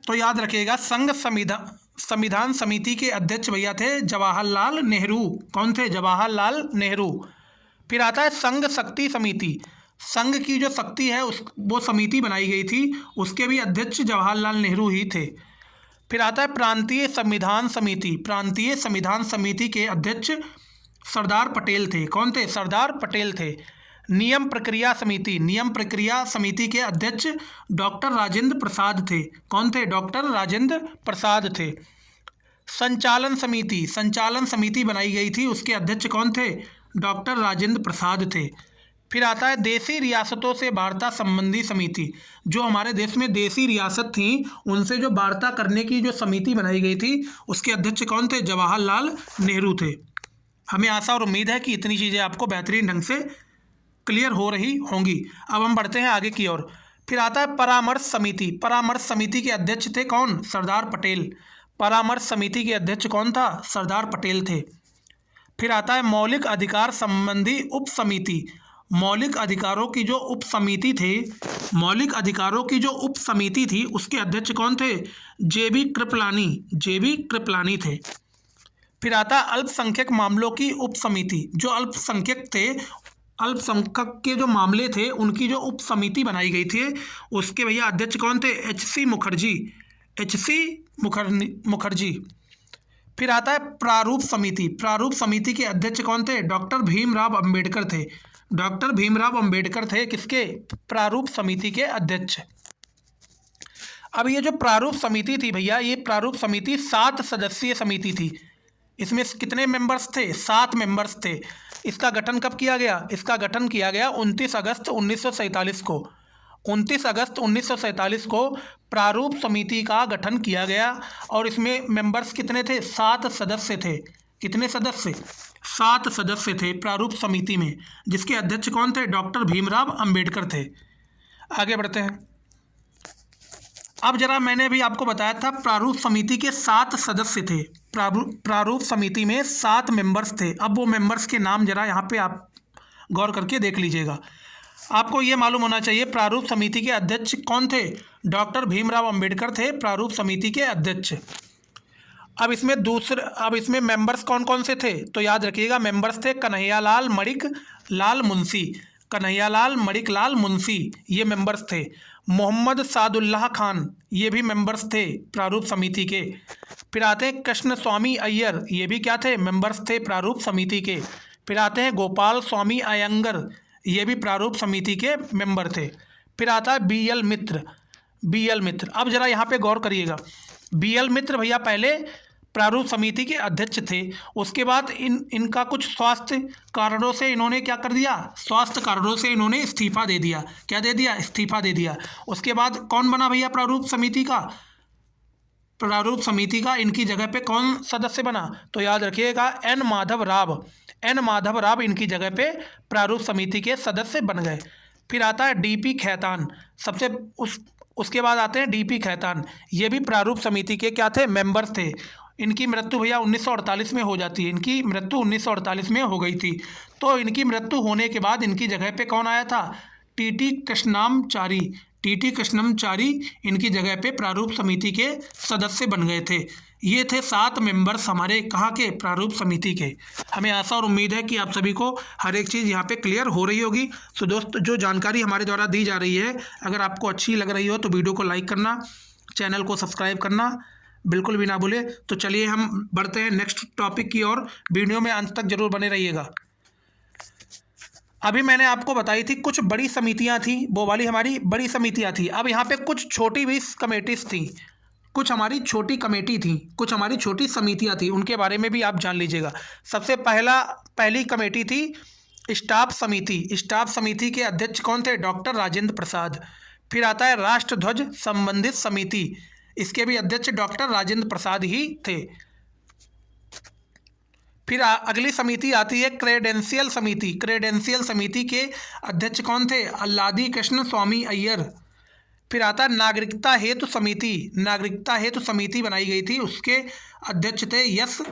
तो याद रखिएगा संघ संविधान समिति के अध्यक्ष भैया थे जवाहरलाल नेहरू। कौन थे? जवाहरलाल नेहरू। फिर आता है संघ शक्ति समिति। संघ की जो शक्ति है वो समिति बनाई गई थी, उसके भी अध्यक्ष जवाहरलाल नेहरू ही थे। फिर आता है प्रांतीय संविधान समिति। प्रांतीय संविधान समिति के अध्यक्ष सरदार पटेल थे। कौन थे? सरदार पटेल थे। नियम प्रक्रिया समिति, नियम प्रक्रिया समिति के अध्यक्ष डॉक्टर राजेंद्र प्रसाद थे। कौन थे? डॉक्टर राजेंद्र प्रसाद थे। संचालन समिति, संचालन समिति बनाई गई थी, उसके अध्यक्ष कौन थे? डॉक्टर राजेंद्र प्रसाद थे। फिर आता है देसी रियासतों से वार्ता संबंधी समिति। जो हमारे देश में देसी रियासत थी उनसे जो वार्ता करने की जो समिति बनाई गई थी उसके अध्यक्ष कौन थे? जवाहरलाल नेहरू थे। हमें आशा और उम्मीद है कि इतनी चीज़ें आपको बेहतरीन ढंग से क्लियर हो रही होंगी। अब हम बढ़ते हैं आगे की ओर। फिर आता है परामर्श समिति। परामर्श समिति के अध्यक्ष थे कौन? सरदार पटेल। परामर्श समिति के अध्यक्ष कौन था? सरदार पटेल थे। फिर आता है मौलिक अधिकार संबंधी उप समिति। मौलिक अधिकारों की जो उप समिति थे, मौलिक अधिकारों की जो उप समिति थी उसके अध्यक्ष कौन थे? JB कृपलानी। JB कृपलानी थे। फिर आता है अल्पसंख्यक मामलों की उप समिति। जो अल्पसंख्यक थे, अल्पसंख्यक के जो मामले थे उनकी जो उप समिति बनाई गई थी उसके भैया अध्यक्ष कौन थे? HC मुखर्जी। HC मुखर्जी। फिर आता है प्रारूप समिति। प्रारूप समिति के अध्यक्ष कौन थे? डॉक्टर भीमराव अंबेडकर थे। डॉक्टर भीमराव अंबेडकर थे किसके? प्रारूप समिति के अध्यक्ष। अब ये जो प्रारूप समिति थी भैया, ये प्रारूप समिति 7 सदस्यीय समिति थी। इसमें कितने मेंबर्स थे? 7 मेंबर्स थे। इसका गठन कब किया गया? इसका गठन किया गया 29 अगस्त 1947 को। 29 अगस्त 1947 को प्रारूप समिति का गठन किया गया और इसमें मेंबर्स कितने थे? 7 सदस्य थे। कितने सदस्य? 7 सदस्य थे प्रारूप समिति में, जिसके अध्यक्ष कौन थे? डॉक्टर भीमराव अंबेडकर थे। आगे बढ़ते हैं। अब जरा मैंने भी आपको बताया था प्रारूप समिति के 7 सदस्य थे। प्रारूप समिति में 7 मेंबर्स थे। अब वो मेंबर्स के नाम जरा यहाँ पे आप गौर करके देख लीजिएगा। आपको ये मालूम होना चाहिए प्रारूप समिति के अध्यक्ष कौन थे? डॉक्टर भीमराव अंबेडकर थे प्रारूप समिति के अध्यक्ष। अब इसमें मेंबर्स कौन कौन से थे? तो याद रखिएगा मेंबर्स थे कन्हैयालाल मणिक लाल मुंशी। कन्हैयालाल मणिक लाल मुंशी ये मेंबर्स थे। मोहम्मद सादुल्लाह खान ये भी मेंबर्स थे प्रारूप समिति के। फिर आते हैं कृष्ण स्वामी अय्यर, ये भी क्या थे? मेंबर्स थे प्रारूप समिति के। फिर आते हैं गोपाल स्वामी अयंगर, ये भी प्रारूप समिति के मेंबर थे। फिर आता है BL मित्र। BL मित्र, अब जरा यहाँ पे गौर करिएगा। BL मित्र भैया पहले प्रारूप समिति के अध्यक्ष थे। उसके बाद इनका कुछ स्वास्थ्य कारणों से इन्होंने क्या कर दिया? स्वास्थ्य कारणों से इन्होंने इस्तीफा दे दिया। क्या दे दिया? इस्तीफा दे दिया। उसके बाद कौन बना भैया प्रारूप समिति का? प्रारूप समिति का इनकी जगह पे कौन सदस्य बना? तो याद रखिएगा N माधव राव। N माधव राव इनकी जगह पे प्रारूप समिति के सदस्य बन गए। फिर आता है DP खैतान। उसके बाद आते हैं DP खैतान, ये भी प्रारूप समिति के क्या थे? मेंबर्स थे। इनकी मृत्यु भैया 1948 में हो जाती है। इनकी मृत्यु 1948 में हो गई थी। तो इनकी मृत्यु होने के बाद इनकी जगह पे कौन आया था? TT कृष्णामाचारी। टीटी कृष्णमचारी इनकी जगह पे प्रारूप समिति के सदस्य बन गए थे। ये थे 7 मेंबर्स हमारे कहाँ के, प्रारूप समिति के। हमें आशा और उम्मीद है कि आप सभी को हर एक चीज़ यहाँ पे क्लियर हो रही होगी। तो दोस्त, जो जानकारी हमारे द्वारा दी जा रही है, अगर आपको अच्छी लग रही हो तो वीडियो को लाइक करना, चैनल को सब्सक्राइब करना बिल्कुल भी ना भूले। तो चलिए हम बढ़ते हैं नेक्स्ट टॉपिक की ओर। वीडियो में अंत तक जरूर बने रहिएगा। अभी मैंने आपको बताई थी कुछ बड़ी समितियां थी, वो वाली हमारी बड़ी समितियां थी। अब यहाँ पे कुछ छोटी भी कमेटीज थी, कुछ हमारी छोटी कमेटी थी, कुछ हमारी छोटी समितियां थी, उनके बारे में भी आप जान लीजिएगा। सबसे पहली कमेटी थी स्टाफ समिति। स्टाफ समिति के अध्यक्ष कौन थे? डॉक्टर राजेंद्र प्रसाद। फिर आता है राष्ट्रध्वज संबंधित समिति, इसके भी अध्यक्ष डॉक्टर राजेंद्र प्रसाद ही थे। फिर अगली समिति आती है क्रेडेंशियल समिति। क्रेडेंशियल समिति के अध्यक्ष कौन थे? अल्लादी कृष्ण स्वामी अय्यर। फिर आता है नागरिकता हेतु समिति। नागरिकता हेतु समिति बनाई गई थी, उसके अध्यक्ष थे यस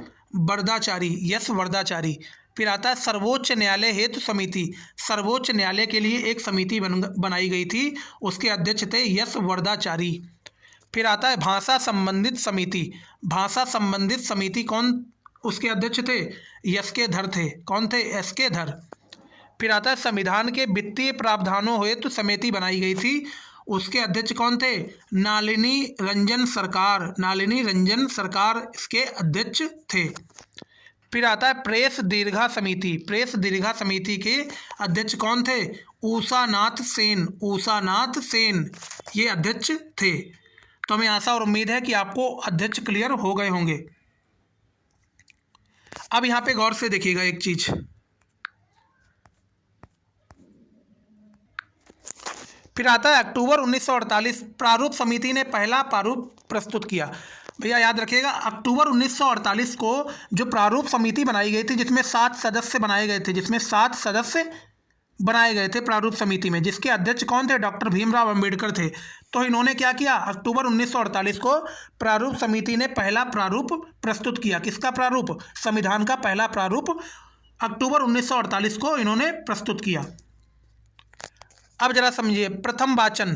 वर्दाचारी। फिर आता है सर्वोच्च न्यायालय हेतु समिति। सर्वोच्च न्यायालय के लिए एक समिति बनाई गई थी, उसके अध्यक्ष थे यस वर्दाचारी। फिर आता है भाषा संबंधित समिति। भाषा संबंधित समिति कौन? उसके अध्यक्ष थे एस के धर थे। कौन थे? एस के धर। फिर आता है संविधान के वित्तीय प्रावधानों हेतु समिति बनाई गई थी, उसके अध्यक्ष कौन थे? नलिनी रंजन सरकार। नलिनी रंजन सरकार इसके अध्यक्ष थे। फिर आता है प्रेस दीर्घा समिति। प्रेस दीर्घा समिति के अध्यक्ष कौन थे? उषानाथ सेन। उषानाथ सेन ये अध्यक्ष थे। तो हमें आशा और उम्मीद है कि आपको अध्यक्ष क्लियर हो गए होंगे। अब यहाँ पे गौर से देखिएगा एक चीज। फिर आता है अक्टूबर 1948, प्रारूप समिति ने पहला प्रारूप प्रस्तुत किया। भैया याद रखिएगा, अक्टूबर 1948 को जो प्रारूप समिति बनाई गई थी, जिसमें 7 सदस्य बनाए गए थे, जिसमें 7 सदस्य बनाए गए थे प्रारूप समिति में, जिसके अध्यक्ष कौन थे? डॉक्टर भीमराव अंबेडकर थे। तो इन्होंने क्या किया? अक्टूबर 1948 को प्रारूप समिति ने पहला प्रारूप प्रस्तुत किया। किसका प्रारूप? संविधान का पहला प्रारूप अक्टूबर 1948 को इन्होंने प्रस्तुत किया। अब जरा समझिए, प्रथम वाचन।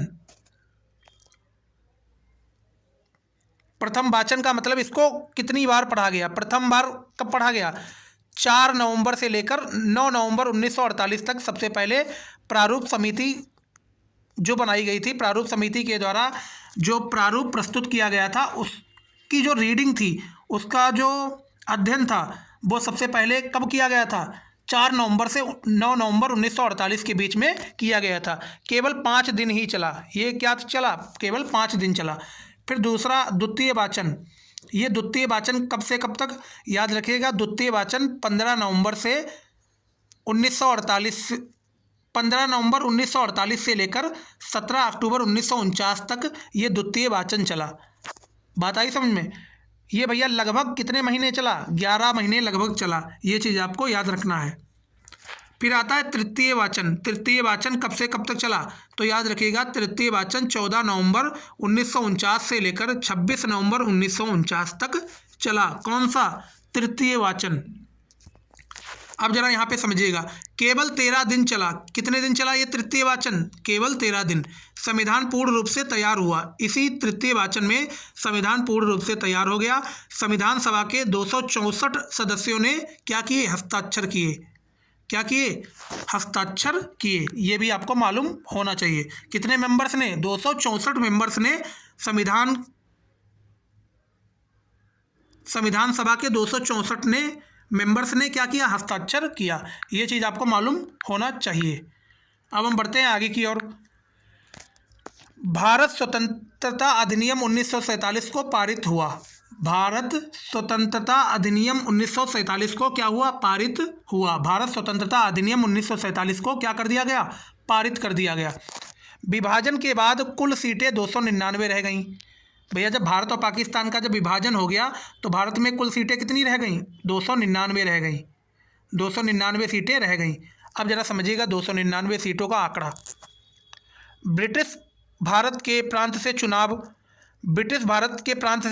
प्रथम वाचन का मतलब इसको कितनी बार पढ़ा गया? प्रथम बार कब पढ़ा गया? 4 नवंबर से लेकर 9 नवंबर 1948 तक सबसे पहले प्रारूप समिति जो बनाई गई थी, प्रारूप समिति के द्वारा जो प्रारूप प्रस्तुत किया गया था, उसकी जो रीडिंग थी, उसका जो अध्ययन था, वो सबसे पहले कब किया गया था? 4 नवंबर से 9 नवंबर 1948 के बीच में किया गया था। केवल 5 दिन ही चला। ये क्या चला? केवल 5 दिन चला। फिर दूसरा द्वितीय वाचन। ये द्वितीय वाचन कब से कब तक? याद रखिएगा, द्वितीय वाचन 15 नवंबर 1948 से लेकर 17 अक्टूबर 1949 तक ये द्वितीय वाचन चला। बात आई समझ में? ये भैया लगभग कितने महीने चला? 11 महीने लगभग चला। ये चीज़ आपको याद रखना है। फिर आता है तृतीय वाचन। तृतीय वाचन कब से कब तक चला? तो याद रखिएगा, तृतीय वाचन 14 नवंबर 1949 से लेकर 26 नवंबर 1949 तक चला। कौन सा? तृतीय वाचन। अब जरा यहाँ पे समझिएगा, केवल 13 दिन चला। कितने दिन चला ये तृतीय वाचन? केवल 13 दिन। संविधान पूर्ण रूप से तैयार हुआ। इसी तृतीय वाचन में संविधान पूर्ण रूप से तैयार हो गया। संविधान सभा के 264 सदस्यों ने क्या किए? हस्ताक्षर किए। क्या किए? हस्ताक्षर किए। ये भी आपको मालूम होना चाहिए। कितने मेंबर्स ने? 264 मेंबर्स ने संविधान सभा के 264 ने मेंबर्स ने क्या किया? हस्ताक्षर किया। ये चीज़ आपको मालूम होना चाहिए। अब हम बढ़ते हैं आगे की ओर। भारत स्वतंत्रता अधिनियम 1947 को पारित हुआ। भारत स्वतंत्रता अधिनियम 1947 को क्या हुआ? पारित हुआ। भारत स्वतंत्रता अधिनियम 1947 को क्या कर दिया गया? पारित कर दिया गया। विभाजन के बाद कुल सीटें 299 रह गईं। भैया जब भारत और पाकिस्तान का जब विभाजन हो गया तो भारत में कुल सीटें कितनी रह गईं? 299 रह गईं। 299 सीटें रह गईं। अब जरा समझिएगा 299 सीटों का आंकड़ा। ब्रिटिश भारत के प्रांत से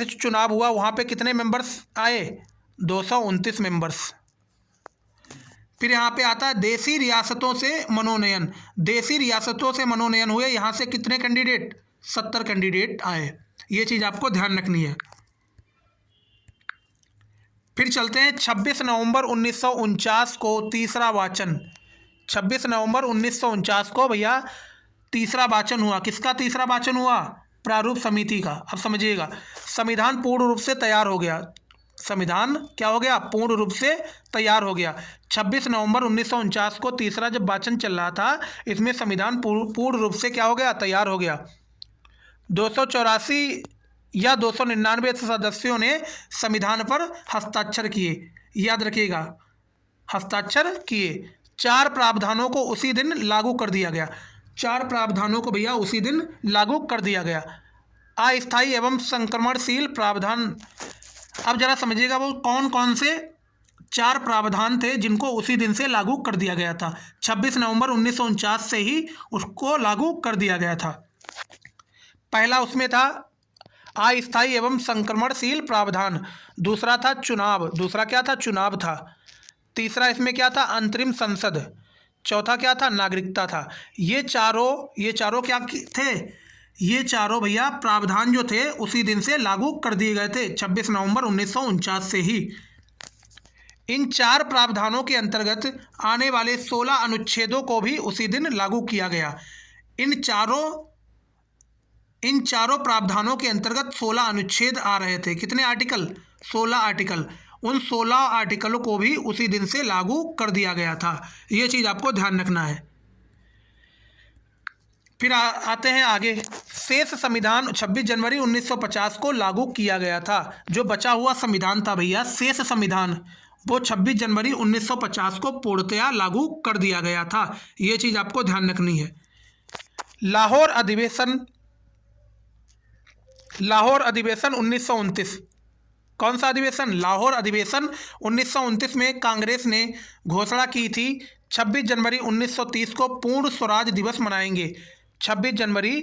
चुनाव हुआ। वहाँ पे कितने मेंबर्स आए? 229 मेंबर्स। फिर यहाँ पे आता है देसी रियासतों से मनोनयन। देसी रियासतों से मनोनयन हुए, यहाँ से कितने कैंडिडेट? 70 कैंडिडेट आए। ये चीज़ आपको ध्यान रखनी है। फिर चलते हैं 26 नवंबर 1949 को तीसरा वाचन। 26 नवंबर 1949 को भैया तीसरा वाचन हुआ। किसका तीसरा वाचन हुआ? प्रारूप समिति का। अब समझिएगा, संविधान पूर्ण रूप से तैयार हो गया। संविधान क्या हो गया? पूर्ण रूप से तैयार हो गया। 26 नवंबर 1949 को तीसरा जब वाचन चल रहा था, इसमें संविधान पूर्ण रूप से क्या हो गया? तैयार हो गया। 284 या 299 सदस्यों ने संविधान पर हस्ताक्षर किए। याद रखिएगा, हस्ताक्षर किए। 4 प्रावधानों को उसी दिन लागू कर दिया गया। 4 प्रावधानों को भैया उसी दिन लागू कर दिया गया। अस्थायी एवं संक्रमणशील प्रावधान। अब जरा समझिएगा, वो कौन कौन से 4 प्रावधान थे जिनको उसी दिन से लागू कर दिया गया था। 26 नवंबर 1949 से ही उसको लागू कर दिया गया था। पहला उसमें था अस्थायी एवं संक्रमणशील प्रावधान। दूसरा था चुनाव। दूसरा क्या था? चुनाव था। तीसरा इसमें क्या था? अंतरिम संसद। चौथा क्या था? नागरिकता था। ये चारों क्या थे? ये चारों भैया प्रावधान जो थे उसी दिन से लागू कर दिए गए थे, 26 नवंबर 1949 से ही। इन 4 प्रावधानों के अंतर्गत आने वाले 16 अनुच्छेदों को भी उसी दिन लागू किया गया। इन चारों प्रावधानों के अंतर्गत 16 अनुच्छेद आ रहे थे। कितने आर्टिकल? 16 आर्टिकल। उन 16 आर्टिकलों को भी उसी दिन से लागू कर दिया गया था। ये चीज़ आपको ध्यान रखना है। फिर आते हैं आगे। शेष संविधान 26 जनवरी 1950 को लागू किया गया था। जो बचा हुआ संविधान था भैया, शेष संविधान, वो 26 जनवरी 1950 को पूर्णतया लागू कर दिया गया था। ये चीज़ आपको ध्यान रखनी है। लाहौर अधिवेशन 1929। कौन सा अधिवेशन? लाहौर अधिवेशन 1929 में कांग्रेस ने घोषणा की थी 26 जनवरी 1930 को पूर्ण स्वराज दिवस मनाएंगे। 26 जनवरी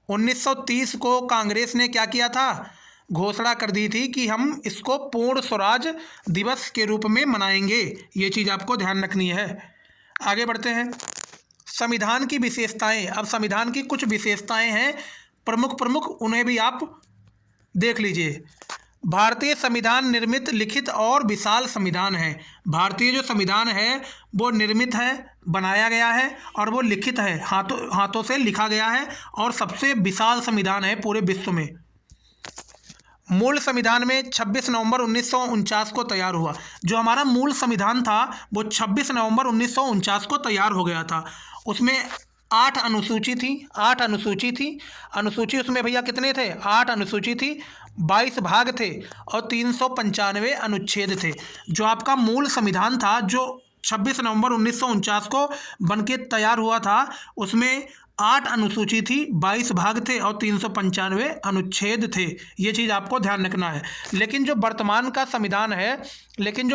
1930 को कांग्रेस ने क्या किया था? घोषणा कर दी थी कि हम इसको पूर्ण स्वराज दिवस के रूप में मनाएंगे। ये चीज़ आपको ध्यान रखनी है। आगे बढ़ते हैं। संविधान की विशेषताएं। अब संविधान की कुछ विशेषताएं हैं, प्रमुख, उन्हें भी आप देख लीजिए। भारतीय संविधान निर्मित, लिखित और विशाल संविधान है। भारतीय जो संविधान है वो निर्मित है, बनाया गया है, और वो लिखित है, हाथों से लिखा गया है, और सबसे विशाल संविधान है पूरे विश्व में। मूल संविधान में 26 नवंबर 1949 को तैयार हुआ। जो हमारा मूल संविधान था वो 26 नवंबर 1949 को तैयार हो गया था। उसमें 8 अनुसूची थी। अनुसूची उसमें भैया कितने थे? 8 अनुसूची थी, 22 भाग थे, और 395 अनुच्छेद थे। जो आपका मूल संविधान था, जो 26 नवंबर 1949 को बनके तैयार हुआ था, उसमें 8 अनुसूची थी, 22 भाग थे, और 395 अनुच्छेद थे। ये चीज़ आपको ध्यान रखना है। लेकिन जो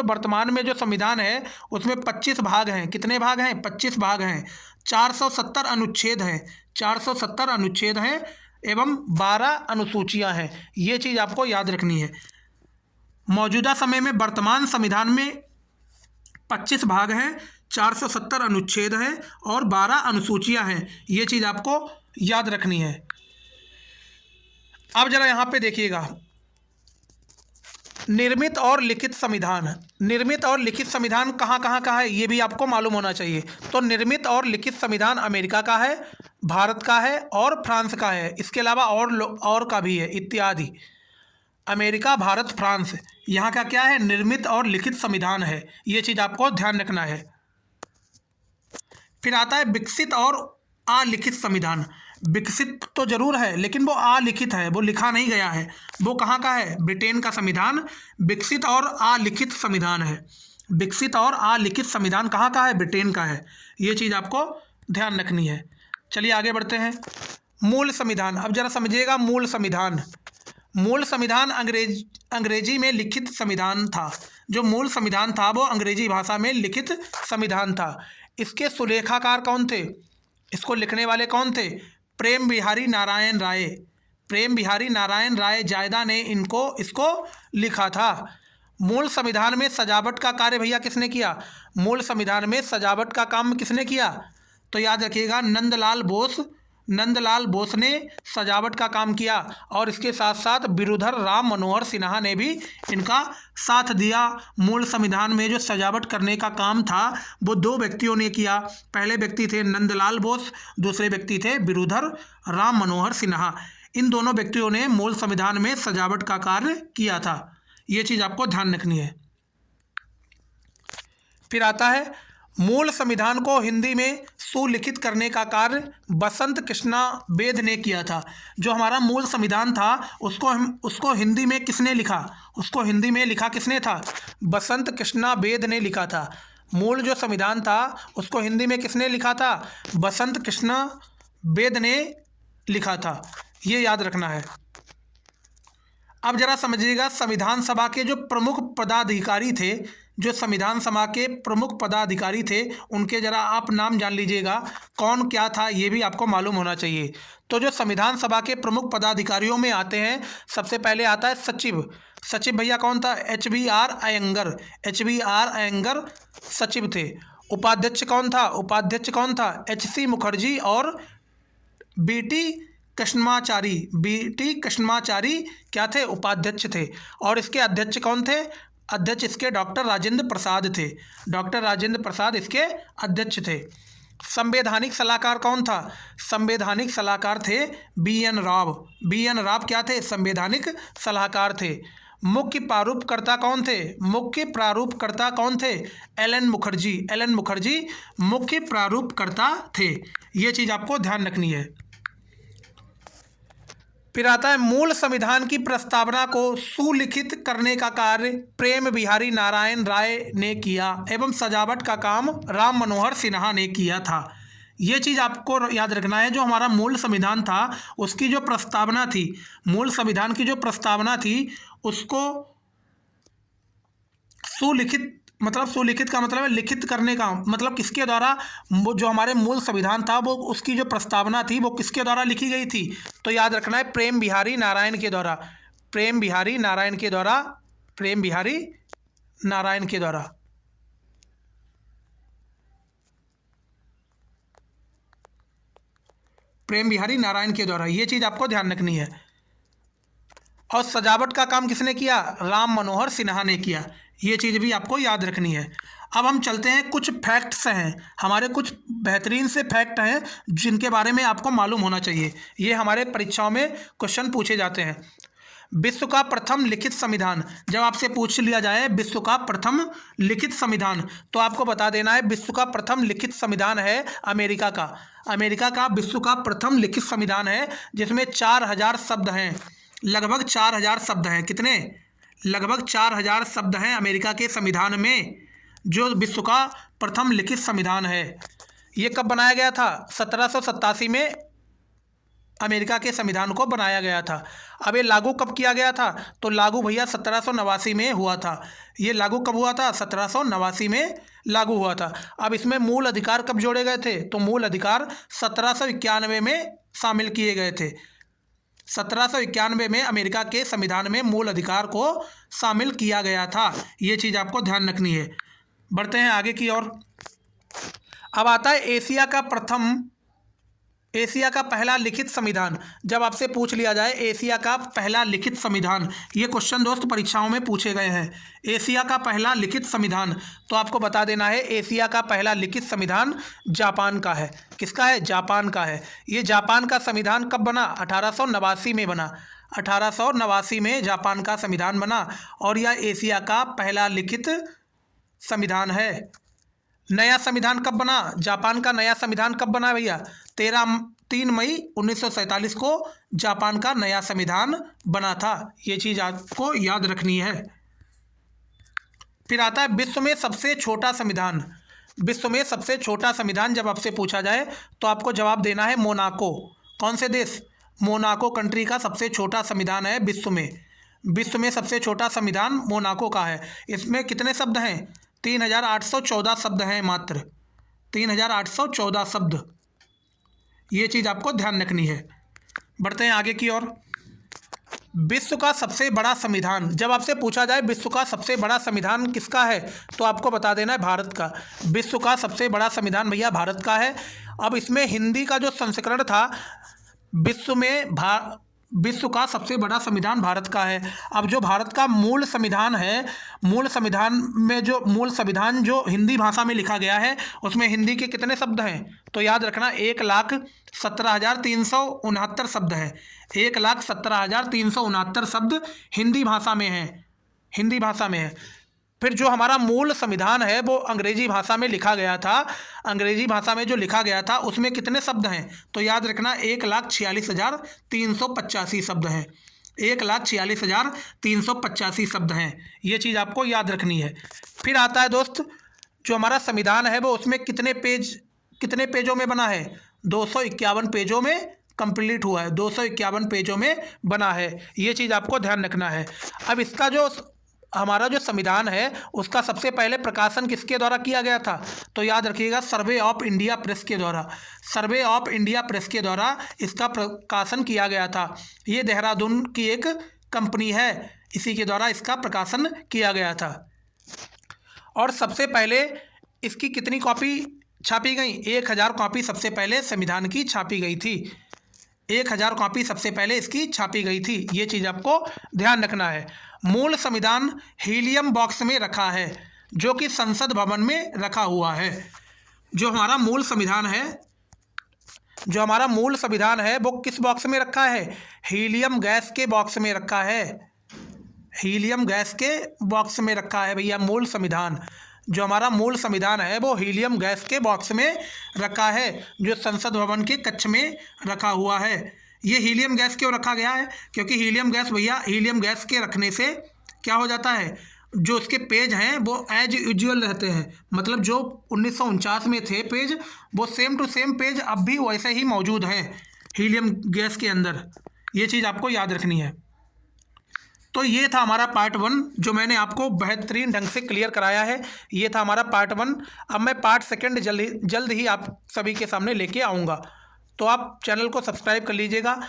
वर्तमान में जो संविधान है उसमें 25 भाग हैं। कितने भाग हैं? 25 भाग हैं। 470 अनुच्छेद हैं। 470 अनुच्छेद हैं एवं 12 अनुसूचियां हैं। ये चीज़ आपको याद रखनी है। मौजूदा समय में वर्तमान संविधान में 25 भाग हैं, 470 अनुच्छेद हैं, और 12 अनुसूचियां हैं। ये चीज़ आपको याद रखनी है। अब जरा यहाँ पे देखिएगा, निर्मित और लिखित संविधान। निर्मित और लिखित संविधान कहाँ का है ये भी आपको मालूम होना चाहिए। तो निर्मित और लिखित संविधान अमेरिका का है, भारत का है, और फ्रांस का है। इसके अलावा और का भी है, इत्यादि। अमेरिका, भारत, फ्रांस, यहाँ का क्या है? निर्मित और लिखित संविधान है। ये चीज़ आपको ध्यान रखना है। फिर आता है विकसित और अलिखित संविधान। विकसित तो जरूर है, लेकिन वो अलिखित है, वो लिखा नहीं गया है। वो कहाँ का है? ब्रिटेन का संविधान विकसित और अलिखित संविधान है। विकसित और अलिखित संविधान कहाँ का है? ब्रिटेन का है। ये चीज़ आपको ध्यान रखनी है। चलिए आगे बढ़ते हैं। मूल संविधान। अब जरा समझिएगा, मूल संविधान अंग्रेजी में लिखित संविधान था। जो मूल संविधान था वो अंग्रेजी भाषा में लिखित संविधान था। इसके सुलेखाकार कौन थे? इसको लिखने वाले कौन थे? प्रेम बिहारी नारायण राय जायदा ने इसको लिखा था। मूल संविधान में सजावट का कार्य भैया किसने किया? मूल संविधान में सजावट का काम किसने किया? तो याद रखिएगा नंदलाल बोस ने सजावट का काम किया, और इसके साथ साथ बिरुधर राम मनोहर सिन्हा ने भी इनका साथ दिया। मूल संविधान में जो सजावट करने का काम था वो दो व्यक्तियों ने किया। पहले व्यक्ति थे नंदलाल बोस, दूसरे व्यक्ति थे बिरुधर राम मनोहर सिन्हा। इन दोनों व्यक्तियों ने मूल संविधान में सजावट का कार्य किया था। ये चीज़ आपको ध्यान रखनी है। फिर आता है मूल संविधान को हिंदी में सुलिखित करने का कार्य बसंत कृष्णा बेद ने किया था। जो हमारा मूल संविधान था उसको हिंदी में किसने लिखा? उसको हिंदी में लिखा किसने था? बसंत कृष्णा बेद ने लिखा था। मूल जो संविधान था उसको हिंदी में किसने लिखा था? बसंत कृष्णा बेद ने लिखा था। ये याद रखना है। अब जरा समझिएगा, संविधान सभा के जो प्रमुख पदाधिकारी थे, जो संविधान सभा के प्रमुख पदाधिकारी थे, उनके जरा आप नाम जान लीजिएगा, कौन क्या था ये भी आपको मालूम होना चाहिए। तो जो संविधान सभा के प्रमुख पदाधिकारियों में आते हैं, सबसे पहले आता है सचिव। सचिव भैया कौन था? HBR अयंगर। HBR अयंगर सचिव थे। उपाध्यक्ष कौन था? उपाध्यक्ष कौन था? HC मुखर्जी और बीटी कृष्णमाचारी क्या थे? उपाध्यक्ष थे। और इसके अध्यक्ष कौन थे? अध्यक्ष इसके डॉक्टर राजेंद्र प्रसाद थे। डॉक्टर राजेंद्र प्रसाद इसके अध्यक्ष थे। संवैधानिक सलाहकार कौन था? संवैधानिक सलाहकार थे BN राव। BN राव क्या थे? संवैधानिक सलाहकार थे। मुख्य प्रारूपकर्ता कौन थे? मुख्य प्रारूपकर्ता कौन थे? LN मुखर्जी। LN मुखर्जी मुख्य प्रारूपकर्ता थे। ये चीज़ आपको ध्यान रखनी है। फिर आता है मूल संविधान की प्रस्तावना को सुलिखित करने का कार्य प्रेम बिहारी नारायण राय ने किया एवं सजावट का काम राम मनोहर सिन्हा ने किया था। ये चीज़ आपको याद रखना है। जो हमारा मूल संविधान था उसकी जो प्रस्तावना थी, मूल संविधान की जो प्रस्तावना थी उसको सुलिखित का मतलब है लिखित करने का मतलब किसके द्वारा? वो जो हमारे मूल संविधान था वो उसकी जो प्रस्तावना थी वो किसके द्वारा लिखी गई थी? तो याद रखना है प्रेम बिहारी नारायण के द्वारा। प्रेम बिहारी नारायण के द्वारा। प्रेम बिहारी नारायण के द्वारा। प्रेम बिहारी नारायण के द्वारा। ये चीज़ आपको ध्यान रखनी है। और सजावट का काम किसने किया? राम मनोहर सिन्हा ने किया। ये चीज़ भी आपको याद रखनी है। अब हम चलते हैं, कुछ फैक्ट्स हैं हमारे, कुछ बेहतरीन से फैक्ट हैं जिनके बारे में आपको मालूम होना चाहिए। ये हमारे परीक्षाओं में क्वेश्चन पूछे जाते हैं। विश्व का प्रथम लिखित संविधान, जब आपसे पूछ लिया जाए विश्व का प्रथम लिखित संविधान, तो आपको बता देना है विश्व का प्रथम लिखित संविधान है अमेरिका का। अमेरिका का विश्व का प्रथम लिखित संविधान है जिसमें 4000 शब्द हैं। लगभग 4000 शब्द हैं। कितने? लगभग 4000 शब्द हैं अमेरिका के संविधान में, जो विश्व का प्रथम लिखित संविधान है। ये कब बनाया गया था? 1787 में अमेरिका के संविधान को बनाया गया था। अब ये लागू कब किया गया था? तो लागू भैया 1789 में हुआ था। ये लागू कब हुआ था? 1789 में लागू हुआ था। अब इसमें मूल अधिकार कब जोड़े गए थे? तो मूल अधिकार 1791 में शामिल किए गए थे। 1791 में अमेरिका के संविधान में मूल अधिकार को शामिल किया गया था। ये चीज़ आपको ध्यान रखनी है। बढ़ते हैं आगे की ओर। अब आता है एशिया का पहला लिखित संविधान। जब आपसे पूछ लिया जाए एशिया का पहला लिखित संविधान, ये क्वेश्चन दोस्त परीक्षाओं में पूछे गए हैं। एशिया का पहला लिखित संविधान, तो आपको बता देना है एशिया का पहला लिखित संविधान जापान का है। किसका है? जापान का है। ये जापान का संविधान कब बना? 1889 में बना। 1889 में जापान का संविधान बना और यह एशिया का पहला लिखित संविधान है। नया संविधान कब बना? जापान का नया संविधान कब बना भैया? 3 मई 1947 को जापान का नया संविधान बना था। ये चीज़ आपको याद रखनी है। फिर आता है विश्व में सबसे छोटा संविधान। विश्व में सबसे छोटा संविधान जब आपसे पूछा जाए तो आपको जवाब देना है मोनाको। कौन से देश? मोनाको कंट्री का सबसे छोटा संविधान है विश्व में। विश्व में सबसे छोटा संविधान मोनाको का है। इसमें कितने शब्द हैं? 3814 शब्द हैं मात्र। 3814 शब्द। ये चीज़ आपको ध्यान रखनी है। बढ़ते हैं आगे की ओर। विश्व का सबसे बड़ा संविधान, जब आपसे पूछा जाए विश्व का सबसे बड़ा संविधान किसका है तो आपको बता देना है भारत का। विश्व का सबसे बड़ा संविधान भैया भारत का है। अब इसमें हिंदी का जो संस्करण था, विश्व का सबसे बड़ा संविधान भारत का है। अब जो भारत का मूल संविधान है, मूल संविधान जो हिंदी भाषा में लिखा गया है, उसमें हिंदी के कितने शब्द हैं तो याद रखना 1,17,369 शब्द हैं। 1,17,369 शब्द हिंदी भाषा में है, हिंदी भाषा में है। फिर जो हमारा मूल संविधान है वो अंग्रेजी भाषा में लिखा गया था। अंग्रेजी भाषा में जो लिखा गया था उसमें कितने शब्द हैं तो याद रखना 1,46,385 शब्द हैं। 1,46,385 शब्द हैं, ये चीज़ आपको याद रखनी है। फिर आता है दोस्त, जो हमारा संविधान है वो उसमें कितने पेजों में बना है, 251 पेजों में कंप्लीट हुआ है, 251 पेजों में बना है, ये चीज़ आपको ध्यान रखना है। अब इसका जो हमारा जो संविधान है उसका सबसे पहले प्रकाशन किसके द्वारा किया गया था तो याद रखिएगा सर्वे ऑफ इंडिया प्रेस के द्वारा। सर्वे ऑफ इंडिया प्रेस के द्वारा इसका प्रकाशन किया गया था। ये देहरादून की एक कंपनी है, इसी के द्वारा इसका प्रकाशन किया गया था। और सबसे पहले इसकी कितनी कॉपी छापी गई, 1000 कॉपी सबसे पहले संविधान की छापी गई थी। 1000 कॉपी सबसे पहले इसकी छापी गई थी, ये चीज़ आपको ध्यान रखना है। मूल संविधान हीलियम बॉक्स में रखा है, जो कि संसद भवन में रखा हुआ है। जो हमारा मूल संविधान है वो किस बॉक्स में रखा है, हीलियम गैस के बॉक्स में रखा है। हीलियम गैस के बॉक्स में रखा है भैया मूल संविधान। जो हमारा मूल संविधान है वो हीलियम गैस के बॉक्स में रखा है, जो संसद भवन के कक्ष में रखा हुआ है। ये हीलियम गैस क्यों रखा गया है, क्योंकि हीलियम गैस के रखने से क्या हो जाता है, जो उसके पेज हैं वो एज यूजुअल रहते हैं। मतलब जो 1949 में थे पेज, वो सेम टू सेम पेज अब भी वैसे ही मौजूद हैं हीलियम गैस के अंदर, ये चीज़ आपको याद रखनी है। तो ये था हमारा पार्ट 1 जो मैंने आपको बेहतरीन ढंग से क्लियर कराया है। ये था हमारा पार्ट 1। अब मैं पार्ट 2 जल्द ही आप सभी के सामने लेके आऊँगा। तो आप चैनल को सब्सक्राइब कर लीजिएगा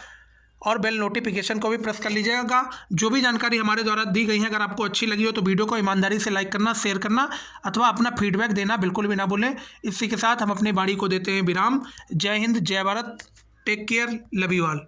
और बेल नोटिफिकेशन को भी प्रेस कर लीजिएगा। जो भी जानकारी हमारे द्वारा दी गई है अगर आपको अच्छी लगी हो तो वीडियो को ईमानदारी से लाइक करना, शेयर करना अथवा अपना फीडबैक देना बिल्कुल भी ना भूलें। इसी के साथ हम अपनी वाणी को देते हैं विराम। जय हिंद, जय Bharat, take care, love you all.